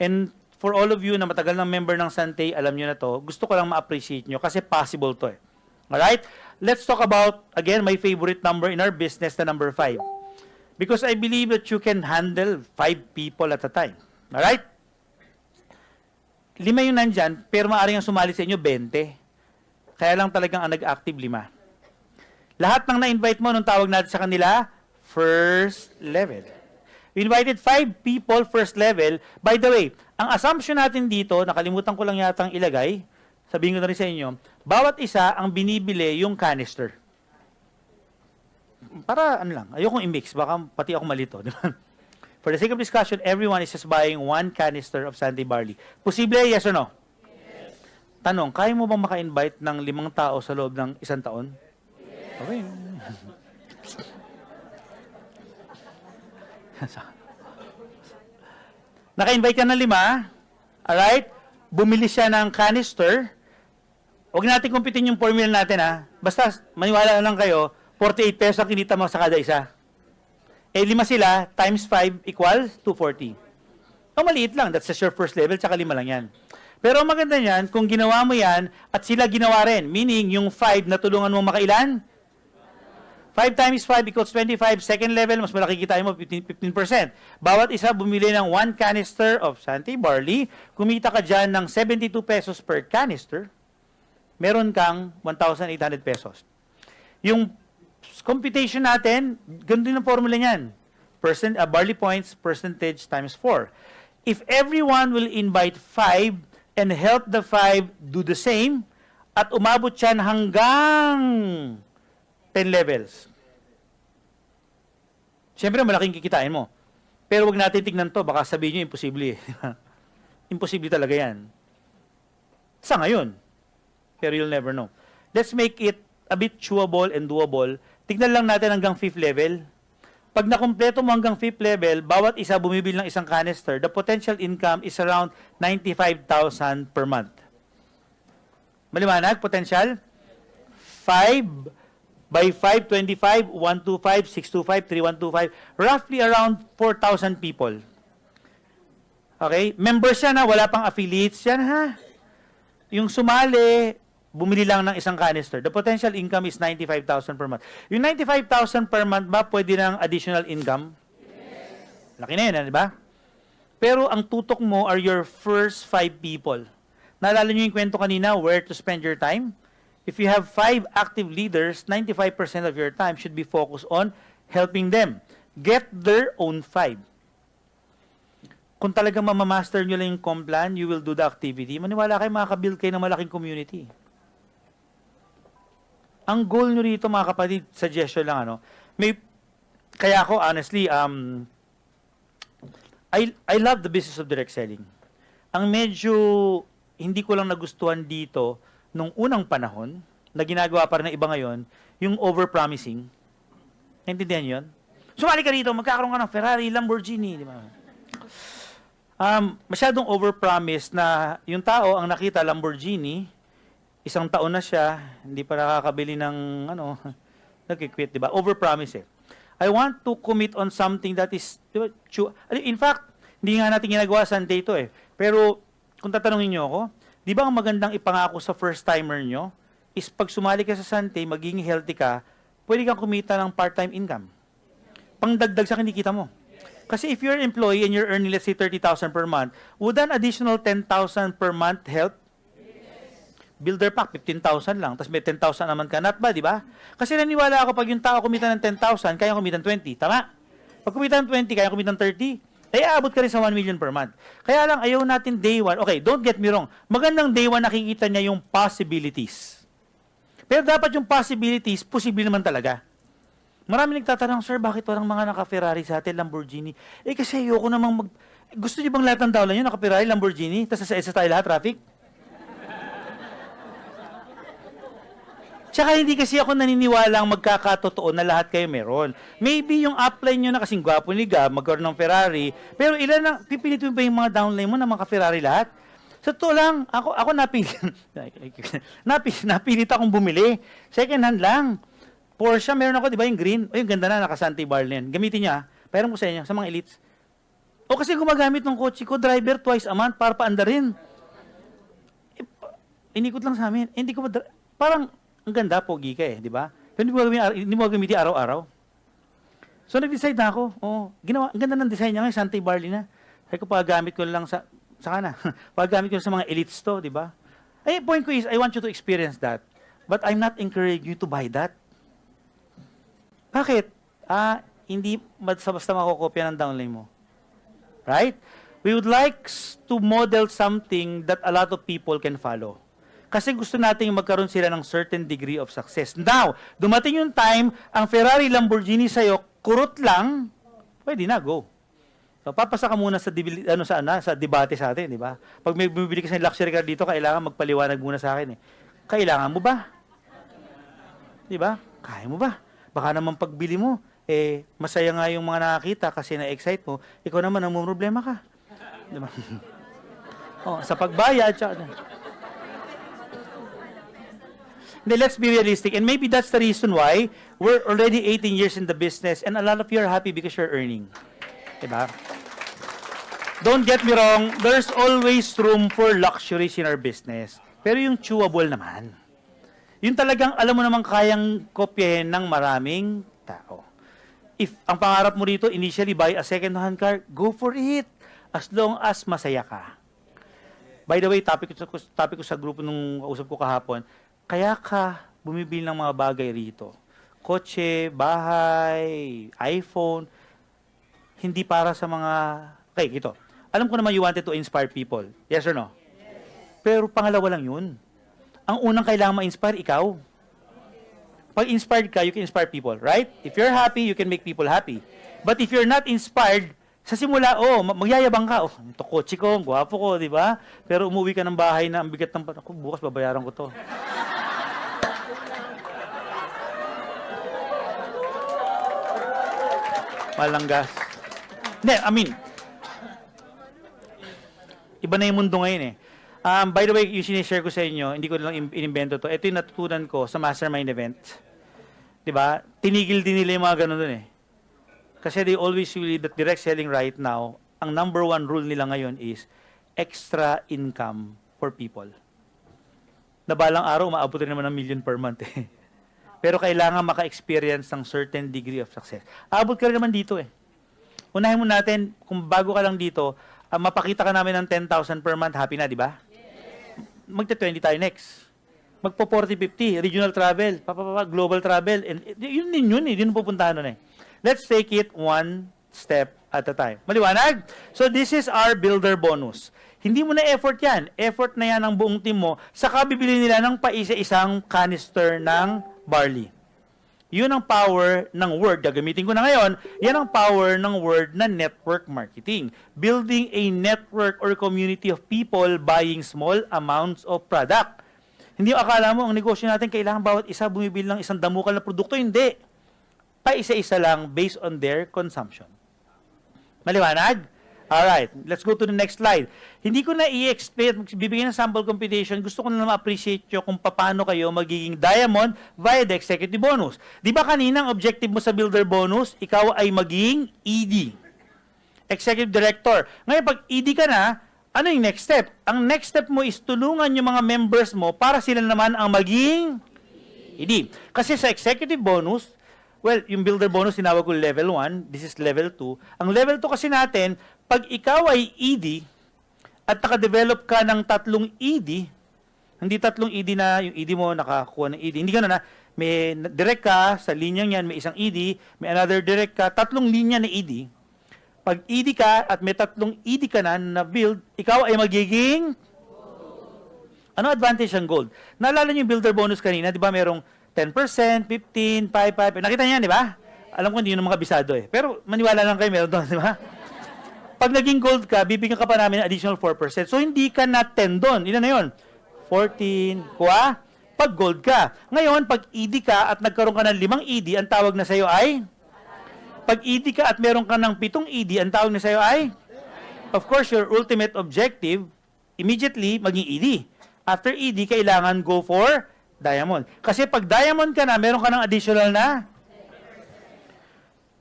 And for all of you na matagal ng member ng Santay, alam nyo na to, gusto ko lang ma-appreciate nyo kasi possible to eh. Alright? Let's talk about, again, my favorite number in our business, the number 5. Because I believe that you can handle 5 people at a time. Alright? 5 yung nandyan, pero maaari ang sumali sa inyo 20. Kaya lang talagang ang nag-active 5. Lahat ng na-invite mo, nung tawag natin sa kanila, first level. We invited 5 people, first level. By the way, ang assumption natin dito, nakalimutan ko lang yatang ilagay, sabihin ko na rin sa inyo, bawat isa ang binibili yung canister. Para ano lang, ayokong i-mix, baka pati ako malito. Di ba? For the sake of discussion, everyone is just buying 1 canister of Santay barley. Posible, yes or no? Yes. Tanong, kaya mo bang maka-invite ng 5 tao sa loob ng 1 taon? Yes. Okay. Naka-invite ka ng 5, alright? Bumili siya ng canister. Huwag natin kumpitin yung formula natin, ha? Basta, maniwala lang kayo, 48 pesos ang kinita mo sa kada isa. Eh, 5 sila, times 5 equals 240. So, maliit lang. That's just your first level, tsaka 5 lang yan. Pero maganda yan, kung ginawa mo yan, at sila ginawa rin, meaning yung 5 na tulungan mo makailan, 5 times 5 equals 25. Second level, mas malaki kita mo, 15%. Bawat isa bumili ng 1 canister of Santay barley. Kumita ka dyan ng 72 pesos per canister. Meron kang 1,800 pesos. Yung computation natin, ganun din ang formula niyan. Barley points, percentage times 4. If everyone will invite 5 and help the 5 do the same, at umabot yan hanggang 10 levels. Siyempre, malaking kikitain mo. Pero wag natin tignan to, baka sabihin nyo, imposible. Imposible talaga yan. Sa ngayon. Pero you'll never know. Let's make it a bit chewable and doable. Tignan lang natin hanggang 5th level. Pag nakumpleto mo hanggang 5th level, bawat isa bumibili ng isang canister, the potential income is around 95,000 per month. Maliwanag? Potential? 5 by 5, 25, 125, 625, 3125, roughly around 4,000 people. Okay? Members yan ha, wala pang affiliates yan ha. Yung sumali, bumili lang ng isang canister. The potential income is 95,000 per month. Yung 95,000 per month ba, pwede ng additional income? Yes. Laki na yun, di ba? Pero ang tutok mo are your first 5 people. Naalala nyo yung kwento kanina, where to spend your time? If you have 5 active leaders, 95% of your time should be focused on helping them get their own 5. Kung talagang mamamaster nyo lang yung complan, you will do the activity. Maniwala kayo, makakabuild kayo ng malaking community. Ang goal nyo rito, mga kapatid, suggestion lang, kaya ako, honestly, I love the business of direct selling. Ang medyo hindi ko lang nagustuhan dito, nung unang panahon, na ginagawa pa rin ng iba ngayon, yung over-promising. Naintindihan yun? Sumali ka rito, magkakaroon ka ng Ferrari, Lamborghini, di ba? Masyadong overpromise na yung tao ang nakita Lamborghini, 1 taon na siya, hindi pa nakakabili ng nagki-quit, di ba? Overpromise eh. I want to commit on something that is, in fact, hindi nga natin ginagawa Sunday ito eh. Pero, kung tatanungin niyo ako, di ba ang magandang ipangako sa first-timer nyo is pag sumali ka sa Sunday, maging healthy ka, pwede kang kumita ng part-time income. Pangdagdag sa kinikita mo. Kasi if you're an employee and you're earning, let's say, 30,000 per month, would an additional 10,000 per month help? Builder pack, 15,000 lang. Tapos may 10,000 naman ka. Not bad, di ba? Kasi naniwala ako, pag yung tao kumita ng 10,000, kaya kumita ng 20. Tama? Pag kumita ng 20, kaya kumita ng 30. Ay, aabot ka rin sa 1 million per month. Kaya lang, ayaw natin day one. Okay, don't get me wrong. Magandang day one, nakikita niya yung possibilities. Pero dapat yung possibilities, posible naman talaga. Marami nagtatanong, sir, bakit walang mga naka-Ferrari sa atin, Lamborghini? Eh, kasi ayoko namang Gusto niyo bang lahat ng tao lang yun, naka-Ferrari, Lamborghini, tapos sa tayo lahat, traffic? Tsaka hindi kasi ako naniniwala ang magkakatotoo na lahat kayo meron. Maybe yung upline nyo na kasing gwapo ni Gab, magkaroon ng Ferrari, pero ilan ang, pipilitin ba yung mga downline mo na maka-Ferrari lahat? Sa totoo lang, ako napilit akong bumili. Second hand lang. Porsche, meron ako, di ba yung green? O yung ganda na, naka-Santi Barlen. Gamitin niya, pairam ko sa inyo, sa mga elites. O kasi gumagamit ng kotse ko, driver twice a month para paandarin. Inikot lang sa amin. Hindi ko parang, ang ganda, pogi ka eh, di ba? Pero hindi mo gamitin araw-araw. So, nag-decide na ako. Ang ganda ng design niya ngayon, Santi Barley na. Sabi ko, pagagamit ko lang sa kana. Pagagamit ko sa mga elites to, di ba? Ay, point ko is, I want you to experience that. But I'm not encouraging you to buy that. Bakit? Hindi basta makokopya ng downline mo. Right? We would like to model something that a lot of people can follow. Kasi gusto natin magkaroon sila ng certain degree of success. Now, dumating yung time, ang Ferrari, Lamborghini sa'yo, kurot lang, pwede na, go. So, papasa ka muna sa debate sa atin, di ba? Pag may bumibili ka sa luxury car dito, kailangan magpaliwanag muna sa akin. Kailangan mo ba? Di ba? Kaya mo ba? Baka naman pagbili mo, masaya nga yung mga nakakita kasi na-excite mo, ikaw naman ang problema ka. Di ba? Sa pagbayad, let's be realistic. And maybe that's the reason why we're already 18 years in the business and a lot of you are happy because you're earning. Diba? Don't get me wrong, there's always room for luxuries in our business. Pero yung chewable naman, yung talagang alam mo naman kayang kopyahin ng maraming tao. If ang pangarap mo rito, initially buy a second-hand car, go for it. As long as masaya ka. By the way, topic ko sa grupo nung usap ko kahapon, kaya ka bumibili ng mga bagay rito. Kotse, bahay, iPhone, hindi para sa mga... Okay, ito. Alam ko naman you wanted to inspire people. Yes or no? Yes. Pero pangalawa lang yun. Ang unang kailangan ma-inspire, ikaw. Pag inspired ka, you can inspire people, right? If you're happy, you can make people happy. But if you're not inspired, sa simula, magyayabang ka. Ito kotse ko, gwapo ko, di ba? Pero umuwi ka ng bahay na ang bigat ng... Ako, bukas babayaran ko to. Malanggas. Hindi, iba na yung mundo ngayon eh. By the way, yung sinishare ko sa inyo, hindi ko lang inimbento to. Ito yung natutunan ko sa mastermind event. Diba? Tinigil din nila yung mga ganun dun eh. Kasi they always believe that direct selling right now, ang number one rule nila ngayon is extra income for people. Na balang araw, umaabot rin naman ng million per month eh. Pero kailangan maka-experience ng certain degree of success. Abot ka rin naman dito eh. Unahin mo natin, kung bago ka lang dito, mapakita ka namin ng 10,000 per month, happy na, di ba? Yes. Magta-20 tayo next. Magpo-40-50, regional travel, global travel. And yun din pupuntahan nun eh. Let's take it one step at a time. Maliwanag? So this is our builder bonus. Hindi mo na effort yan. Effort na yan ng buong team mo. Saka bibili nila ng paisa-isang canister ng barley. Yun ang power ng word. Gagamitin ko na ngayon. Yan ang power ng word na network marketing. Building a network or community of people buying small amounts of product. Hindi akala mo, ang negosyo natin, kailangan bawat isa bumibili ng isang damukal na produkto. Hindi. Paisa-isa lang based on their consumption. Maliwanag? Alright, let's go to the next slide. Hindi ko na i-explain, bibigyan ng sample computation, gusto ko na ma-appreciate nyo kung paano kayo magiging diamond via the executive bonus. Di ba kanina ang objective mo sa builder bonus, ikaw ay maging ED, executive director. Ngayon, pag ED ka na, ano yung next step? Ang next step mo is tulungan yung mga members mo para sila naman ang maging ED. Kasi sa executive bonus, well, yung builder bonus, tinawag ko level 1, this is level 2. Ang level 2 kasi natin, pag ikaw ay ED at naka-develop ka ng 3 ED, hindi 3 ED na yung ED mo nakakuha ng ED. Hindi gano'n na, may direct ka sa linyang yan, may isang ED, may another direct ka, 3 linya na ED. Pag ED ka at may 3 ED ka na build, ikaw ay magiging ano advantage ng gold? Naalala niyo yung builder bonus kanina, di ba merong 10%, 15, 5, 5. Nakita niyo yan, di ba? Alam ko hindi yun mga kabisado eh. Pero maniwala lang kayo, meron doon, di ba? Pag naging gold ka, bibigyan ka pa namin ng additional 4%. So, hindi ka na 10 doon. Ilan na yun? 14. Kuha? Pag gold ka. Ngayon, pag ED ka at nagkaroon ka ng 5 ED, ang tawag na sa'yo ay? Pag ED ka at meron ka ng 7 ED, ang tawag na sa'yo ay? Of course, your ultimate objective, immediately, maging ED. After ED, kailangan go for diamond. Kasi pag diamond ka na, meron ka ng additional na?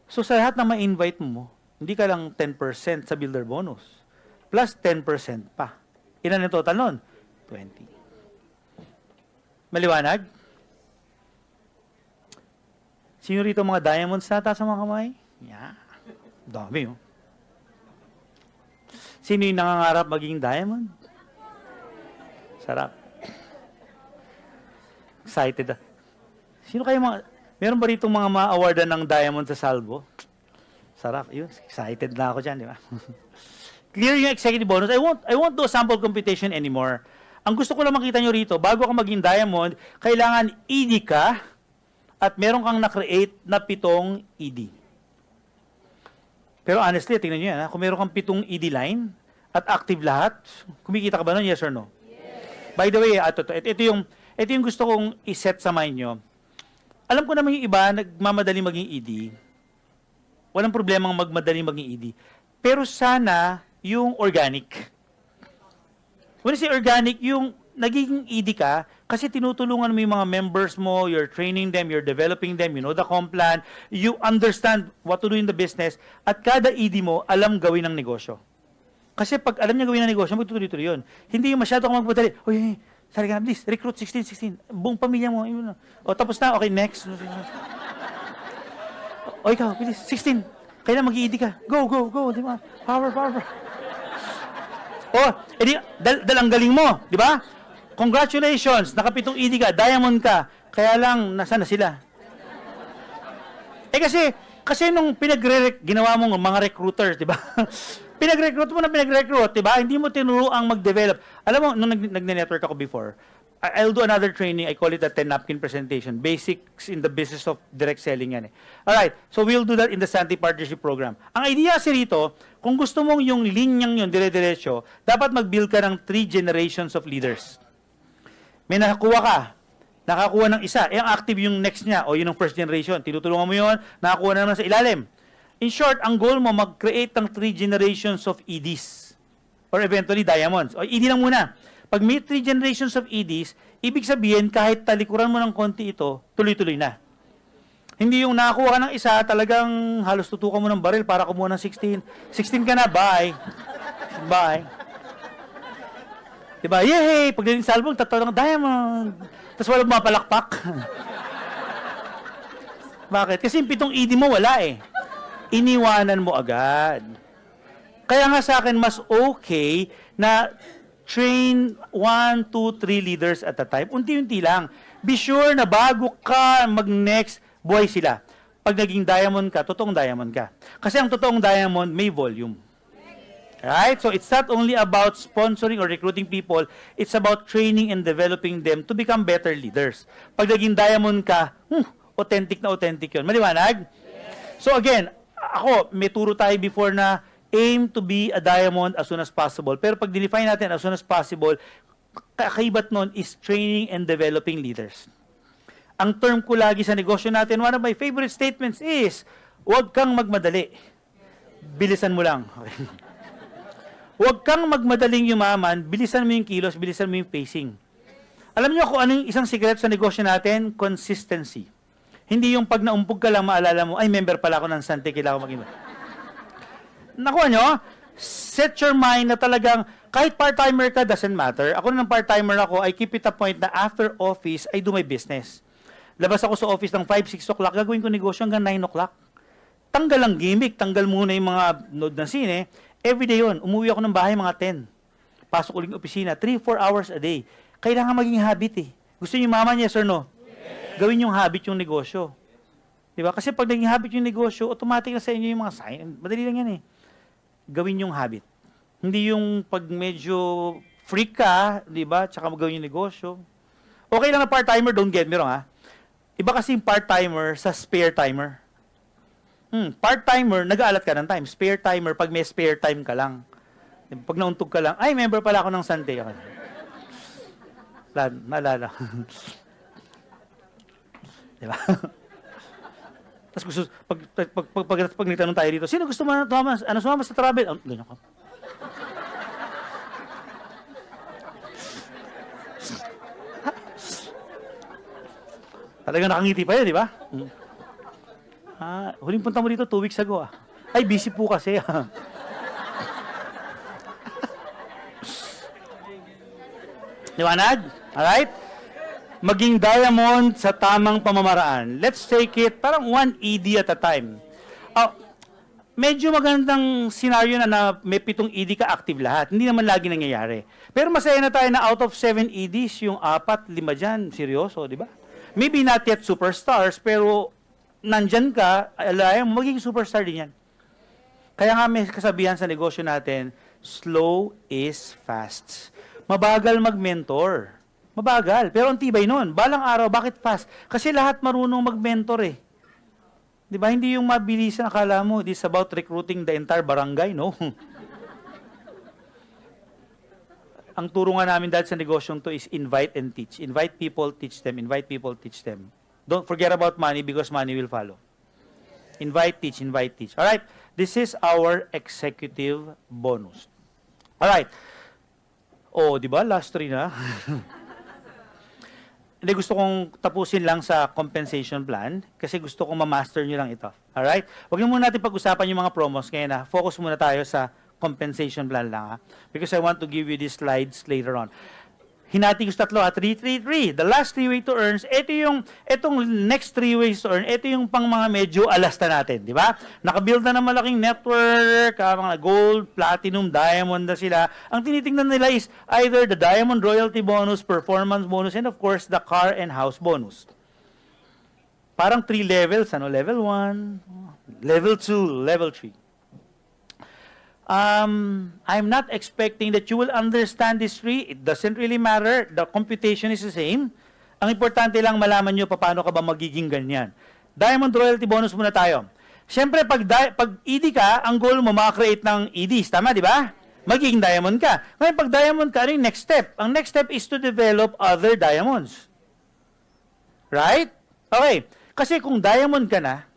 So, sa lahat na ma-invite mo, hindi ka lang 10% sa builder bonus. Plus 10% pa. Ilan ang total nun? 20. Maliwanag? Sino rito mga diamonds na taas sa mga kamay? Yeah. Dami, oh. Sino yung nangangarap maging diamond? Sarap. Excited. Sino kayo mga... Meron ba rito mga ma-awardan ng diamond sa Salvo? Sarap. Yun. Excited na ako dyan, di ba? Clear yung executive bonus. I won't do a sample computation anymore. Ang gusto ko lang makita nyo rito, bago ka maging diamond, kailangan ED ka at meron kang na-create na 7 ED. Pero honestly, tingnan nyo yan. Kung meron kang 7 ED line at active lahat, kumikita ka ba nun? Yes or no? Yes. By the way, ito yung gusto kong iset sa mind nyo. Alam ko naman yung iba, nagmamadali maging ED. Walang problemang magmadali maging ED. Pero sana yung organic. When I say organic, yung nagiging ED ka, kasi tinutulungan mo yung mga members mo, you're training them, you're developing them, you know the comp plan, you understand what to do in the business, at kada ED mo, alam gawin ng negosyo. Kasi pag alam niya gawin ng negosyo, magtutuloy-tuloy yun. Hindi yung masyado kang magmadali, oy, sorry ka na, please, recruit 16. Buong pamilya mo. O, tapos na, okay, next. O, ikaw, please, 16. Kailan mag-i-ED ka? Go. Di ba? Power. O, edi, dalang galing mo, di ba? Congratulations, nakapitong ED ka, diamond ka. Kaya lang, nasaan na sila? Kasi nung ginawa mong mga recruiters, di ba? Pinag-recruit, di ba? Hindi mo tinuruang mag-develop. Alam mo, nung nag-network ako before, I'll do another training. I call it a 10-napkin presentation. Basics in the business of direct selling yan eh. Alright, so we'll do that in the Santi Partnership Program. Ang idea kasi rito, kung gusto mong yung linyang yun, dire-diretso, dapat mag-build ka ng 3 generations of leaders. May nakakuha ng isa, ang active yung next niya, o yun ang first generation. Tinutulungan mo yun, nakakuha na naman sa ilalim. In short, ang goal mo, mag-create ng 3 generations of EDs. Or eventually, diamonds. O ED lang muna. Pag may 3 generations of EDs, ibig sabihin, kahit talikuran mo ng konti ito, tuloy-tuloy na. Hindi yung nakakuha ka ng isa, talagang halos tutukan mo ng baril para kumuha ng 16. 16 ka na, bye. Bye. Diba? Yay! Pag din salbong, tatawag ng diamond. Tapos walang mapalakpak. Bakit? Kasi yung 7 ED mo, wala eh. Iniwanan mo agad. Kaya nga sa akin, mas okay na train 1, 2, 3 leaders at a time. Unti-unti lang. Be sure na bago ka mag-next, buhay sila. Pag naging diamond ka, totoong diamond ka. Kasi ang totoong diamond, may volume. Right? So it's not only about sponsoring or recruiting people, it's about training and developing them to become better leaders. Pag naging diamond ka, authentic na authentic yun. Maliwanag? So again, ako, may turo tayo before na aim to be a diamond as soon as possible. Pero pag define natin as soon as possible, kakaibat nun is training and developing leaders. Ang term ko lagi sa negosyo natin, one of my favorite statements is, huwag kang magmadali. Bilisan mo lang. Okay. Huwag kang magmadaling yumaman, bilisan mo yung kilos, bilisan mo yung pacing. Alam niyo kung ano yung isang secret sa negosyo natin? Consistency. Hindi yung pag naumpog ka lang, maalala mo, ay, member pala ako ng Sante, kailangan ko mag-iba. Nakuha nyo, set your mind na talagang, kahit part-timer ka, doesn't matter. Ako na ng part-timer ako, I keep it a point na after office, I do my business. Labas ako sa office ng 5, 6 o'clock, gagawin ko negosyo hanggang 9 o'clock. Tanggal ang gimmick, tanggal muna yung mga node ng sine. Everyday yun, umuwi ako ng bahay mga 10. Pasok uling opisina, 3-4 hours a day. Kailangan maging habit eh. Gusto niyo mama, yes or no? Yes. Gawin yung habit yung negosyo. Diba? Kasi pag naging habit yung negosyo, automatic na sa inyo yung mga sign. Madali lang yan eh. Gawin yung habit. Hindi yung pag medyo freak ka, diba? Tsaka magawin yung negosyo. Okay lang na part-timer, don't get me wrong ha. Iba kasi yung part-timer sa spare timer. Part-timer, nag-aalat ka ng time. Spare timer, pag may spare time ka lang. Pag nauntog ka lang, ay, member pala ako ng Sante. Naalala. Diba? Tapos gusto, pag nagtanong tayo dito, sino gusto mo sumama sa travel? Ganyan ka. Talagang nakangiti pa yun, di ba? Huling punta mo dito 2 weeks ago. Ay, busy po kasi. Liwanag? Alright? Maging diamond sa tamang pamamaraan. Let's take it parang 1 ED at a time. Medyo magandang scenario na may 7 ED ka active lahat. Hindi naman lagi nangyayari. Pero masaya na tayo na out of 7 EDs, yung 4, 5 dyan, seryoso, di ba? Maybe not yet superstars, pero nandyan ka, alam mo, magiging superstar din yan. Kaya nga may kasabihan sa negosyo natin, slow is fast. Mabagal mag-mentor. Mabagal, pero ang tibay nun. Balang araw, bakit fast? Kasi lahat marunong mag-mentor eh. Di ba? Hindi yung mabilisan, akala mo, this is about recruiting the entire barangay, no? Ang turo nga namin dahil sa negosyong to is invite and teach. Invite people, teach them. Invite people, teach them. Don't forget about money because money will follow. Invite, teach, invite, teach. Alright, this is our executive bonus. Alright. Oh, di ba? Last 3 na. Hindi, gusto kong tapusin lang sa compensation plan kasi gusto kong ma-master nyo lang ito. Alright? Huwag muna natin pag-usapan yung mga promos ngayon na focus muna tayo sa compensation plan lang ha. Because I want to give you these slides later on. Hinati ko sa 3, 3, 3. The last 3 ways to earn, itong next 3 ways to earn, ito yung pang mga medyo alasta natin, di ba? Nakabuild na ng malaking network, mga gold, platinum, diamond na sila. Ang tinitingnan nila is either the diamond royalty bonus, performance bonus, and of course, the car and house bonus. Parang 3 levels, level 1, level 2, level 3. I'm not expecting that you will understand this 3. It doesn't really matter. The computation is the same. Ang importante lang malaman nyo paano ka ba magiging ganyan. Diamond royalty bonus muna tayo. Siyempre, pag ED ka, ang goal mo makakreate ng EDs. Tama, di ba? Magiging diamond ka. Ngayon, pag diamond ka, ano yung next step? Ang next step is to develop other diamonds. Right? Okay. Kasi kung diamond ka na,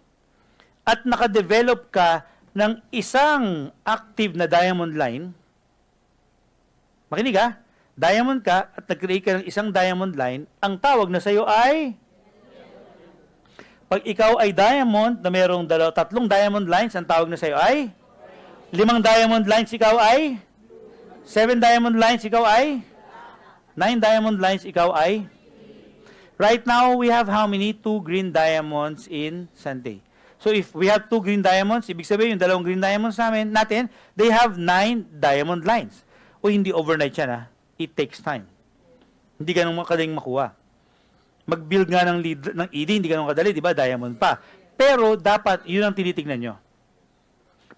at nakadevelop ka ng isang active na diamond line, makinig ha, diamond ka at nag-create ka ng isang diamond line, ang tawag na sa'yo ay, pag ikaw ay diamond na mayroong 3 diamond lines, ang tawag na sa'yo ay, 5 diamond lines, ikaw ay, 7 diamond lines, ikaw ay, 9 diamond lines, ikaw ay. Right now, we have how many? 2 green diamonds in Sante. So if we have 2 green diamonds, ibig sabihin yung 2 green diamonds natin, they have 9 diamond lines. O hindi overnight yan ha. It takes time. Hindi ganun makaling makuha. Mag-build nga ng ED, hindi ganun kadali, di ba? Diamond pa. Pero dapat, yun ang tinitignan nyo.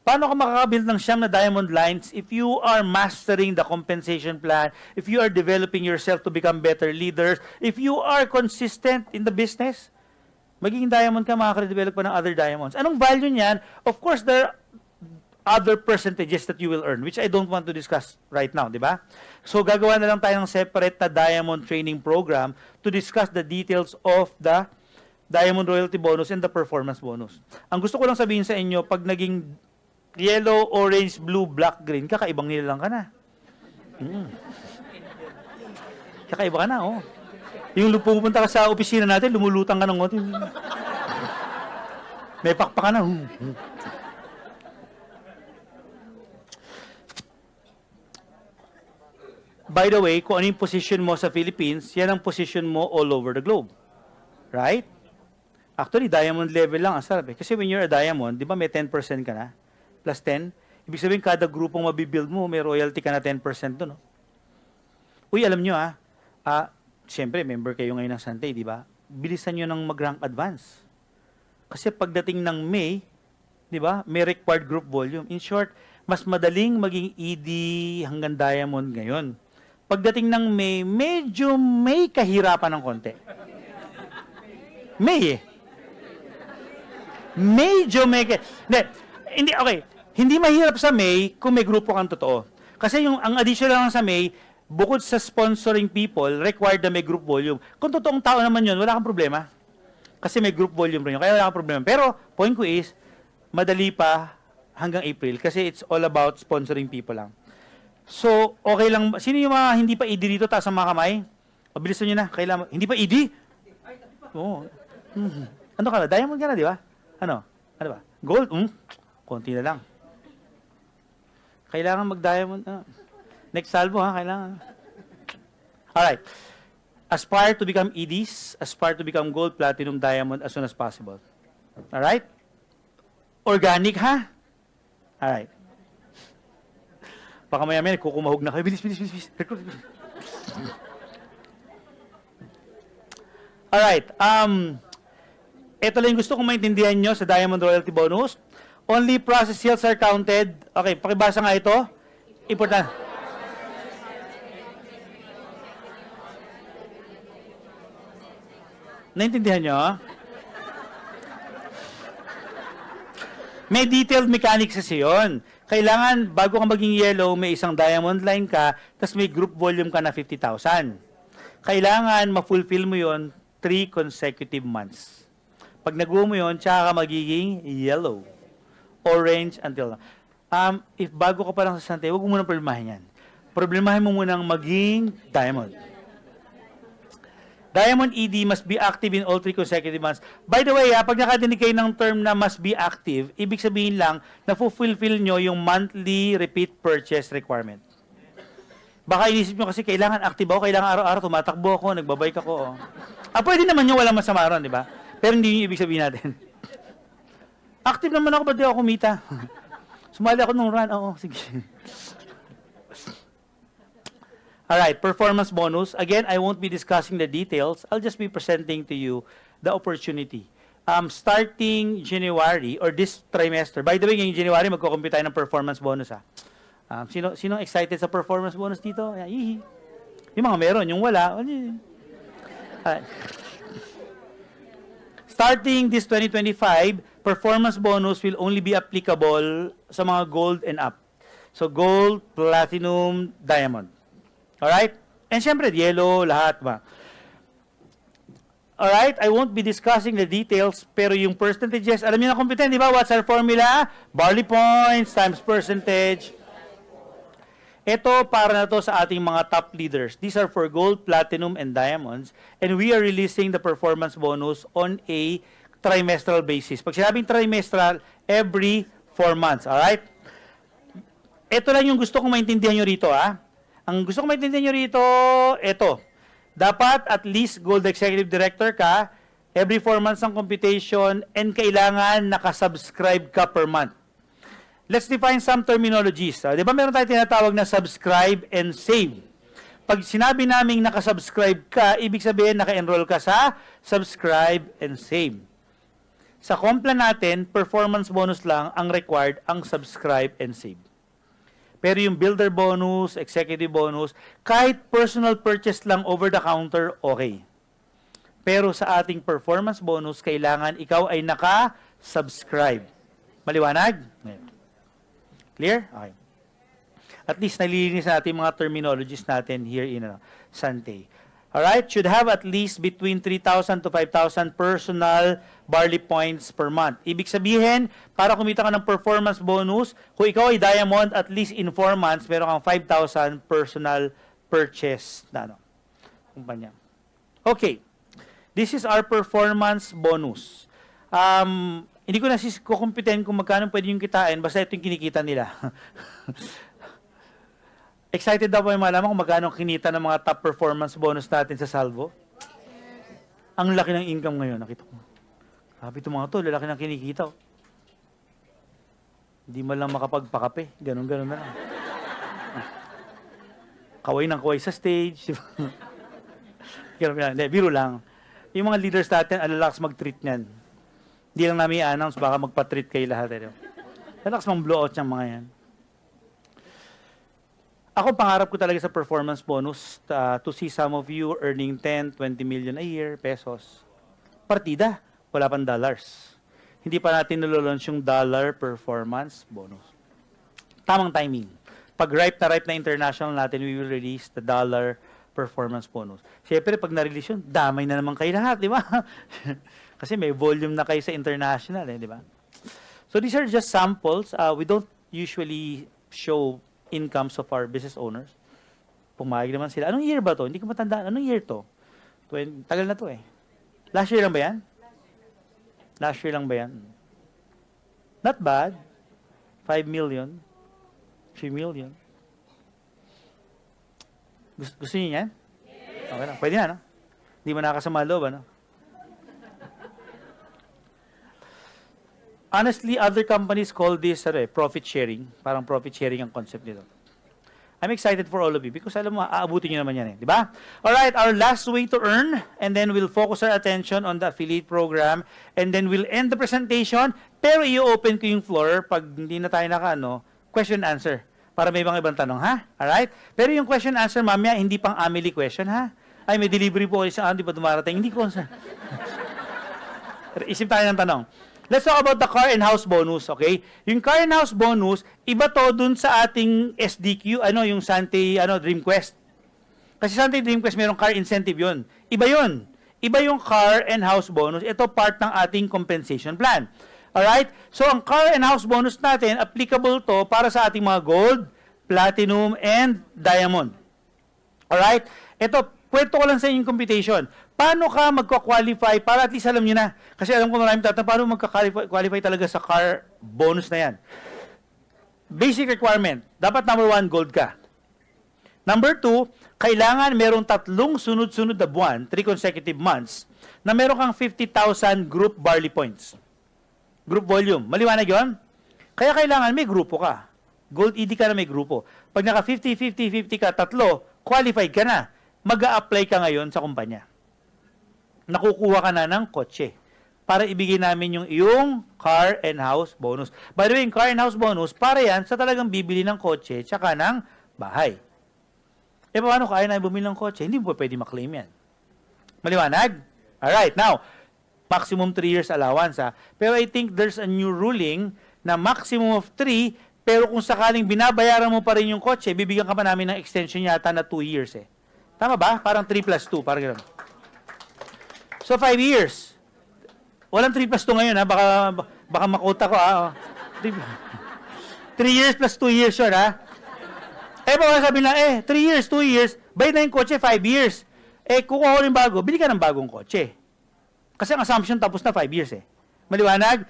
Paano ka makakabuild ng 9 na diamond lines if you are mastering the compensation plan, if you are developing yourself to become better leaders, if you are consistent in the business? Magiging diamond ka, makaka-develop pa ng other diamonds. Anong value niyan? Of course, there are other percentages that you will earn, which I don't want to discuss right now, di ba? So, gagawa na lang tayo ng separate na diamond training program to discuss the details of the diamond royalty bonus and the performance bonus. Ang gusto ko lang sabihin sa inyo, pag naging yellow, orange, blue, black, green, kakaibang nilalang ka na. Kakaiba ka na, oh. Yung pupunta ka sa opisina natin, lumulutang ka ng konti. May pakpak ka na. By the way, kung ano yung position mo sa Philippines, yan ang position mo all over the globe. Right? Actually, diamond level lang ang sarap eh. Kasi when you're a diamond, di ba may 10% ka na? Plus 10. Ibig sabihin, kada grupong mabibuild mo, may royalty ka na 10% doon. No? Uy, alam nyo siyempre, member kayo ngayon ng Sante, di ba? Bilisan nyo ng mag-rank advance. Kasi pagdating ng May, di ba, may required group volume. In short, mas madaling maging ED hanggang diamond ngayon. Pagdating ng May, medyo may kahirapan ng konti. May eh. Medyo may hindi, okay. Hindi mahirap sa May kung may grupo kang totoo. Kasi ang additional lang sa May, bukod sa sponsoring people, required na may group volume. Kung totoong tao naman yun, wala kang problema. Kasi may group volume rin yun. Kaya wala kang problema. Pero, point ko is, madali pa hanggang April. Kasi it's all about sponsoring people lang. So, okay lang. Sino yung mga hindi pa ED dito? Taas ang mga kamay. Mabilisan nyo na. Kailangan, hindi pa ED? Oo. Ano ka na? Diamond ka na, di ba? Ano ba? Gold? Konti na lang. Kailangan mag-diamond. Next salvo, ha? Kailangan. Alright. Aspire to become EDs. Aspire to become gold, platinum, diamond as soon as possible. Alright? Organic, ha? Alright. Baka maya-maya, kukumahog na kayo. Bilis. Recruit. Alright. Ito lang yung gusto kong maintindihan nyo sa Diamond Royalty Bonus. Only process sales are counted. Okay, pakibasa nga ito. Important. Naintindihan nyo? May detailed mechanics kasi yun. Kailangan, bago ka maging yellow, may isang diamond line ka, tapos may group volume ka na 50,000. Kailangan, ma-fulfill mo yun 3 consecutive months. Pag nag-go mo yun, tsaka ka magiging yellow. Orange until if bago ka pa lang sa Sante, huwag mo muna problemahin yan. Problemahin mo munang maging diamond. Diamond ED must be active in all 3 consecutive months. By the way, pag nakadinig kayo ng term na must be active, ibig sabihin lang na fulfill nyo yung monthly repeat purchase requirement. Baka inisip nyo kasi kailangan active ako, kailangan araw-araw tumatakbo ako, nagbabike ako. Pwede naman yung walang masama ron, di ba? Pero hindi yung ibig sabihin natin. Active naman ako, ba't di ako kumita? Sumali ako nung run. Oo, sige. Alright, performance bonus. Again, I won't be discussing the details. I'll just be presenting to you the opportunity. Starting January, or this trimester, by the way, ngayong January, magkukumpute tayo ng performance bonus. Sino excited sa performance bonus dito? Yung mga meron, yung wala. Starting this 2025, performance bonus will only be applicable sa mga gold and up. So, gold, platinum, diamond. Alright? And syempre, yellow, lahat ba? Alright? I won't be discussing the details, pero yung percentages, alam niyo na competent, di ba? What's our formula? Barley points times percentage. Ito, para na to sa ating mga top leaders. These are for gold, platinum, and diamonds. And we are releasing the performance bonus on a trimestral basis. Pag sinabing trimestral, every 4 months. Alright? Ito lang yung gusto kong maintindihan nyo rito, Ang gusto kong maintindihan nyo rito, ito. Dapat at least Gold Executive Director ka, every 4 months ang computation, and kailangan nakasubscribe ka per month. Let's define some terminologies. Di ba meron tayo tinatawag na subscribe and save? Pag sinabi naming nakasubscribe ka, ibig sabihin naka-enroll ka sa subscribe and save. Sa Complan natin, performance bonus lang ang required ang subscribe and save. Pero yung builder bonus, executive bonus, kahit personal purchase lang over the counter, okay. Pero sa ating performance bonus, kailangan ikaw ay naka-subscribe. Maliwanag? Clear? Okay. At least nalilinis natin mga terminologies natin here in Sante. Alright? Should have at least between 3,000 to 5,000 personal barley points per month. Ibig sabihin, para kumita ka ng performance bonus, kung ikaw ay diamond, at least in 4 months, meron kang 5,000 personal purchase na kumpanya. Okay. This is our performance bonus. Hindi ko na kukumpitin kung magkano pwede yung kitain, basta ito yung kinikita nila. Excited daw po yung malaman kung magkano kinita ng mga top performance bonus natin sa Salvo? Ang laki ng income ngayon, nakita ko. Sabi ito mga to, lalaki ng kinikita. Hindi man lang makapagpakape. Ganon-ganon na lang. Kaway ng kaway sa stage. Ganon lang. Hindi, biro lang. Yung mga leaders natin, alalakas mag-treat niyan. Hindi lang namin i-announce, baka magpa-treat kayo lahat. Alalakas mang-blowout yung mga yan. Ako, pangarap ko talaga sa performance bonus to see some of you earning 10, 20 million a year, pesos. Partida, wala pang dollars. Hindi pa natin nilolaunch yung dollar performance bonus. Tamang timing. Pag ripe na international natin, we will release the dollar performance bonus. Siyempre, pag na-release yun, damay na naman kayo lahat, di ba? Kasi may volume na kayo sa international, di ba? So these are just samples. We don't usually show incomes of our business owners. Pumayag naman sila. Anong year ba to? Hindi ko matandaan. Anong year to? Tagal na to eh. Last year lang ba yan? Last year lang ba yan? Not bad. 5 million. 3 million. Gusto niyo yan? Okay lang. Pwede na, no? Hindi mo nakasama loob, ano? Honestly, other companies call this profit sharing. Parang profit sharing ang concept nito. I'm excited for all of you because alam mo, aabutin nyo naman yan eh. Di ba? Alright, our last way to earn, and then we'll focus our attention on the affiliate program, and then we'll end the presentation, pero i-open ko yung floor pag hindi na tayo question and answer. Para may ibang tanong, ha? Alright? Pero yung question and answer, mamaya, hindi pang Amelie question, ha? Ay, may delivery po sa di ba dumarating? Hindi ko. Isip tayo ng tanong. Let's talk about the car and house bonus, okay? Yung car and house bonus, iba to dun sa ating SDQ, yung Sante, Dream Quest. Kasi Sante Dream Quest, mayroong car incentive yun. Iba yun. Iba yung car and house bonus. Ito part ng ating compensation plan. Alright? So, ang car and house bonus natin, applicable to para sa ating mga gold, platinum, and diamond. Alright? Ito, kwento ko lang sa inyong computation. Paano ka magka-qualify para at least alam nyo na? Kasi alam ko maraming tatanong, paano magka-qualify talaga sa car bonus na yan? Basic requirement, dapat number 1, gold ka. Number 2, kailangan merong 3 sunod-sunod na buwan, 3 consecutive months, na meron kang 50,000 group barley points. Group volume. Maliwanag yun? Kaya kailangan may grupo ka. Gold ED ka na may grupo. Pag naka 50-50-50 ka, 3, qualified ka na. Mag-a-apply ka ngayon sa kumpanya. Nakukuha ka na ng kotse para ibigay namin yung iyong car and house bonus. By the way, yung car and house bonus, para yan sa talagang bibili ng kotse tsaka ng bahay. E paano kaya na bumili ng kotse? Hindi mo pwede maklaim yan. Maliwanag? Alright, now, maximum 3 years allowance. Pero I think there's a new ruling na maximum of 3, pero kung sakaling binabayaran mo pa rin yung kotse, bibigyan ka pa namin ng extension yata na 2 years eh. Tama ba? Parang 3 plus 2, parang gano'n. So, 5 years. Walang 3 plus 2 ngayon, ha? Baka makota ko, ha? 3 years plus 2 years yun, ha? Baka sabi lang, 3 years, 2 years, bayad na yung kotse, 5 years. Kukuha ko rin bago, bili ka ng bagong kotse. Kasi ang assumption tapos na 5 years, eh. Maliwanag?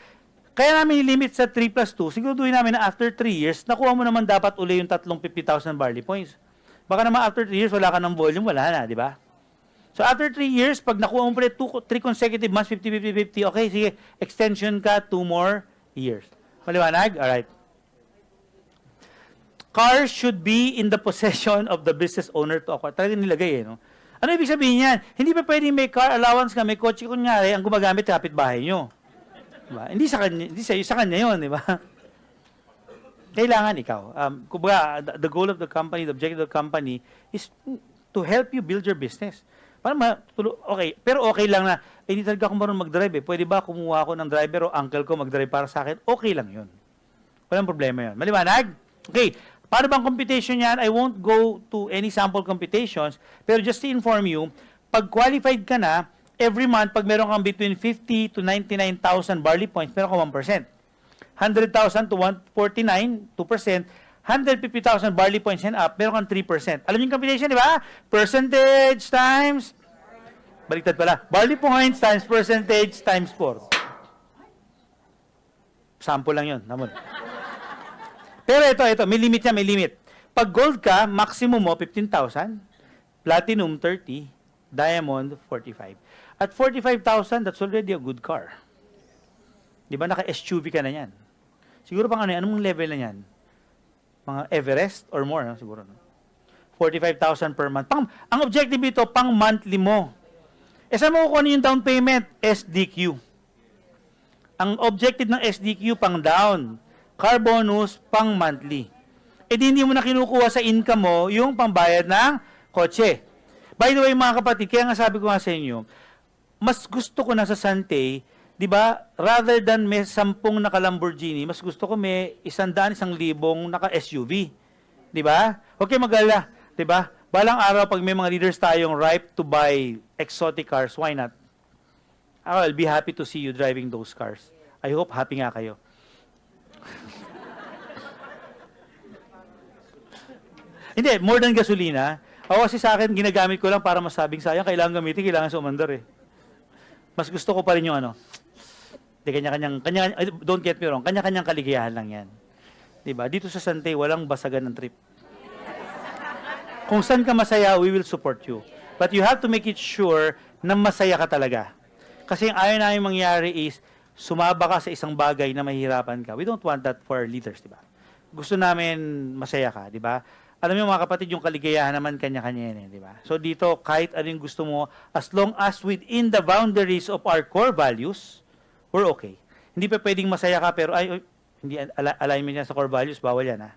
Kaya namin limit sa 3 plus 2, siguraduhin namin na after 3 years, nakuha mo naman dapat uli yung 50,000 barley points. Baka naman after 3 years, wala ka ng volume, wala na, di ba? So, after 3 years, pag nakuha mo pa 3 consecutive months, 50-50-50, okay, sige, extension ka 2 more years. Maliwanag? Alright. Cars should be in the possession of the business owner to acquire. Talagang nilagay, no? Ano ibig sabihin yan? Hindi pa pwedeng may car allowance ka, may kotse kunyari, ang gumagamit kapitbahay nyo. Diba? Hindi sa kanya yun, di ba? Kailangan ikaw. Kumbaga, the goal of the company, the objective of the company is to help you build your business. Okay, pero okay lang na, hindi talaga ako marunong mag-drive eh. Pwede ba kumuha ako ng driver o uncle ko mag-drive para sa akin? Okay lang yun. Walang problema yun. Maliwanag? Okay, paano bang computation yan? I won't go to any sample computations, pero just to inform you, Pag qualified ka na, every month, pag meron kang between 50 to 99,000 barley points, meron ka 1%. 100,000 to 149, 2%. 150,000 barley points and up, meron kang 3%. Alam niyo yung combination, di ba? Percentage times, baliktad pala, barley points times percentage times 4. Sample lang yun. Namun. Pero ito, may limit niya, may limit. Pag gold ka, maximum mo 15,000, platinum 30, diamond 45. At 45,000, that's already a good car. Di ba, naka-SUV ka na yan. Siguro pang anong level na yan? Mga Everest or more, no? Siguro. No? 45,000 per month. Ang objective ito, pang monthly mo. Saan mo kukuha yung down payment? SDQ. Ang objective ng SDQ, pang down. Car bonus, pang monthly. Hindi mo na kinukuha sa income mo yung pambayad ng kotse. By the way, mga kapatid, kaya nga sabi ko nga sa inyo, mas gusto ko na sa Sante, di ba, rather than may 10 naka Lamborghini, mas gusto ko may 100,000, 1,000 naka SUV. Di ba? Okay, mag-alala. Di ba? Balang araw, pag may mga leaders tayong ripe to buy exotic cars, why not? I'll be happy to see you driving those cars. I hope happy nga kayo. Hindi, more than gasolina. Ako kasi sa akin, ginagamit ko lang para masabing sayang, kailangan gamitin, kailangan sumandar eh. Mas gusto ko pa rin yung ano, don't get me wrong, kanya-kanyang kaligayahan lang yan. Diba? Dito sa Sante, walang basagan ng trip. Kung saan ka masaya, we will support you. But you have to make it sure na masaya ka talaga. Kasi yung ayaw namin mangyari is, sumaba ka sa isang bagay na mahihirapan ka. We don't want that for our leaders, diba? Gusto namin masaya ka, diba? Alam niyo mga kapatid, yung kaligayahan naman kanya-kanya yan, di ba? So dito, kahit ano yung gusto mo, as long as within the boundaries of our core values, we're okay. Hindi pa pwedeng masaya ka, pero hindi alignment yan sa core values, bawal yan, ha?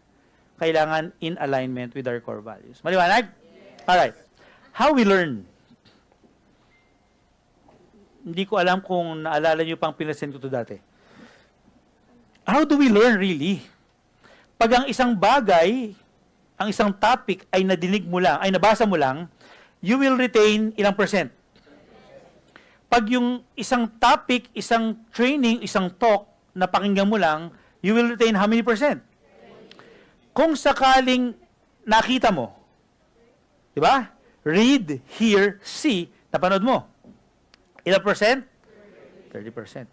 Kailangan in alignment with our core values. Maliwanag? Alright. How we learn? Hindi ko alam kung naalala niyo pang pinasend ko to dati. How do we learn really? Pag ang isang bagay, ang isang topic ay nadinig mo lang, ay nabasa mo lang, you will retain ilang percent. Pag yung isang topic, isang training, isang talk, na pakinggan mo lang, you will retain how many percent? Kung sakaling nakita mo, di ba? Read, hear, see, napanood mo. Ilang percent? 30%.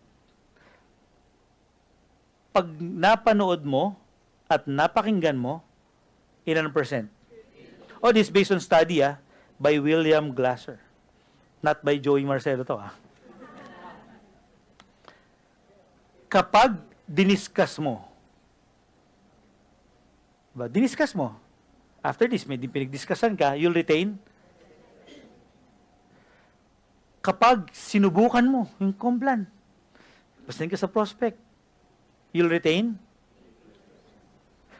Pag napanood mo at napakinggan mo, ilan percent? Oh, this is based on study by William Glasser. Not by Joey Marcelo to Kapag diniscuss mo, after this, may pinag-discussan ka, you'll retain. Kapag sinubukan mo yung complan, basta ka sa prospect, you'll retain.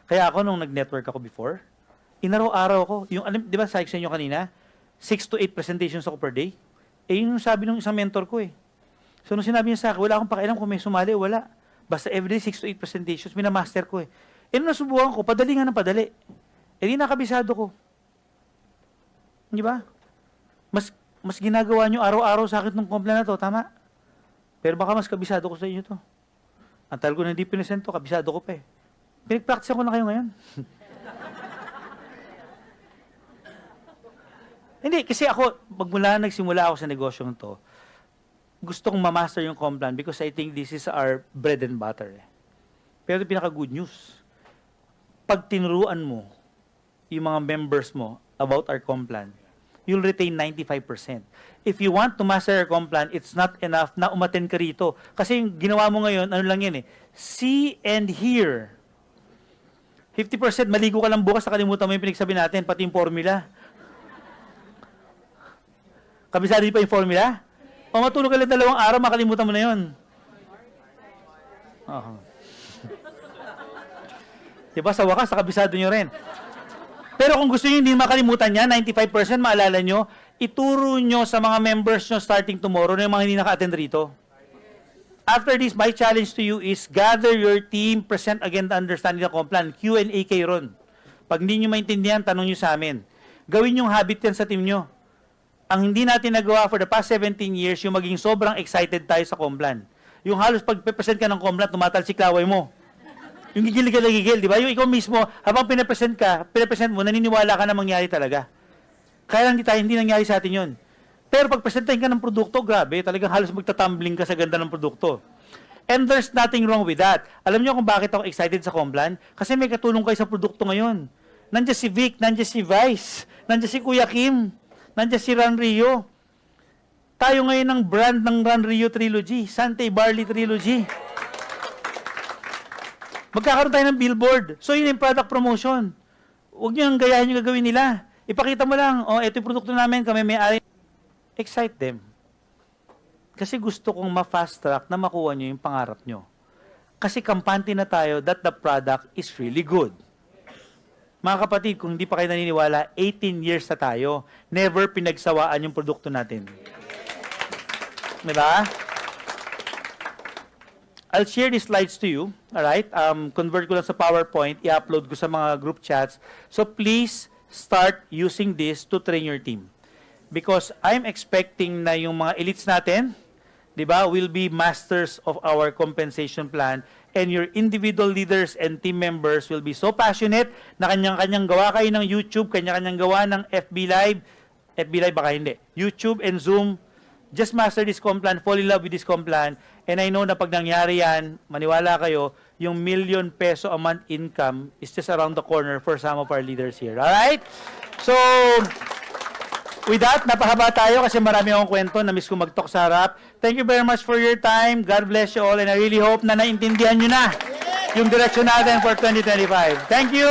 Kaya ako, nung nag-network ako before, inaraw-araw ko, yung, di ba, sabi sa inyo kanina, 6 to 8 presentations ako per day. Yun yung sabi ng isang mentor ko So, nung sinabi niya sa akin, wala akong pakialam kung may sumali, wala. Basta everyday, 6 to 8 presentations, minamaster ko nung nasubukan ko, padali nga ng padali. Di nakabisado ko. Di ba? Mas ginagawa nyo araw-araw sa akin ng kompla na to, tama? Pero baka mas kabisado ko sa inyo to. Ang tagal ko na hindi pinesento, kabisado ko pa Pinag-practice ko na kayo ngayon. Hindi, kasi ako, magmula nagsimula ako sa negosyong to, gusto kong ma-master yung Complan because I think this is our bread and butter. Pero pinaka-good news, pag tinuruan mo yung mga members mo about our Complan, you'll retain 95%. If you want to master your Complan, it's not enough na umattend ka rito. Kasi yung ginawa mo ngayon, ano lang yan see and hear. 50% maligo ka lang bukas, nakalimutan mo yung pinagsabi natin, pati yung formula. Kabisado pa yung formula? O matulog ka lang 2 araw, makalimutan mo na yun. Diba sa wakas, nakabisado nyo rin. Pero kung gusto nyo hindi makalimutan niya, 95% maalala nyo, ituro nyo sa mga members nyo starting tomorrow na yung mga hindi naka-attend rito. After this, my challenge to you is gather your team, present again the understanding ng Complan. Q&A kayo ron. Pag hindi nyo maintindihan, tanong nyo sa amin. Gawin yung habit yan sa team nyo. ang hindi natin nagawa for the past 17 years, yung maging sobrang excited tayo sa Complan. Yung halos pag-present ka ng Complan, tumatalsik laway mo. Yung gigil, di ba? Yung ikaw mismo, habang pinapresent mo, naniniwala ka na mangyari talaga. Kaya hindi nangyari sa atin yun. Pero pag presentahin ka ng produkto, grabe, talagang halos magtatumbling ka sa ganda ng produkto. And there's nothing wrong with that. Alam niyo kung bakit ako excited sa Complan? Kasi may katulong kayo sa produkto ngayon. Nandiyan si Vic, nandiyan si Vice, nandiyan si Kuya Kim, nandiyan si Ran Rio. Tayo ngayon ng brand ng Ran Rio Trilogy, Santay Barley Trilogy. Magkakaroon tayo ng billboard. So yun yung product promotion. Huwag niyo ang gayahin yung gagawin nila. Ipakita mo lang, ito yung produkto namin, kami may-ari. Excite them. Kasi gusto kong ma-fast track na makuha nyo yung pangarap nyo. Kasi kampante na tayo that the product is really good. Mga kapatid, kung hindi pa kayo naniniwala, 18 years na tayo. Never pinagsawaan yung produkto natin. Diba? I'll share these slides to you. Alright? Convert ko lang sa PowerPoint. I-upload ko sa mga group chats. So please start using this to train your team. Because I'm expecting na yung mga elites natin, di ba, will be masters of our compensation plan, and your individual leaders and team members will be so passionate na kanyang-kanyang gawa kayo ng YouTube, kanya-kanyang gawa ng FB Live baka hindi, YouTube and Zoom, just master this Complan, fall in love with this Complan, and I know na pag nangyari yan, maniwala kayo, yung ₱1,000,000 a month income is just around the corner for some of our leaders here. Alright? So, with that, napahaba tayo kasi marami akong kwento na miss ko mag-talk sa harap. Thank you very much for your time. God bless you all and I really hope na naintindihan nyo na yung direksyon natin for 2025. Thank you!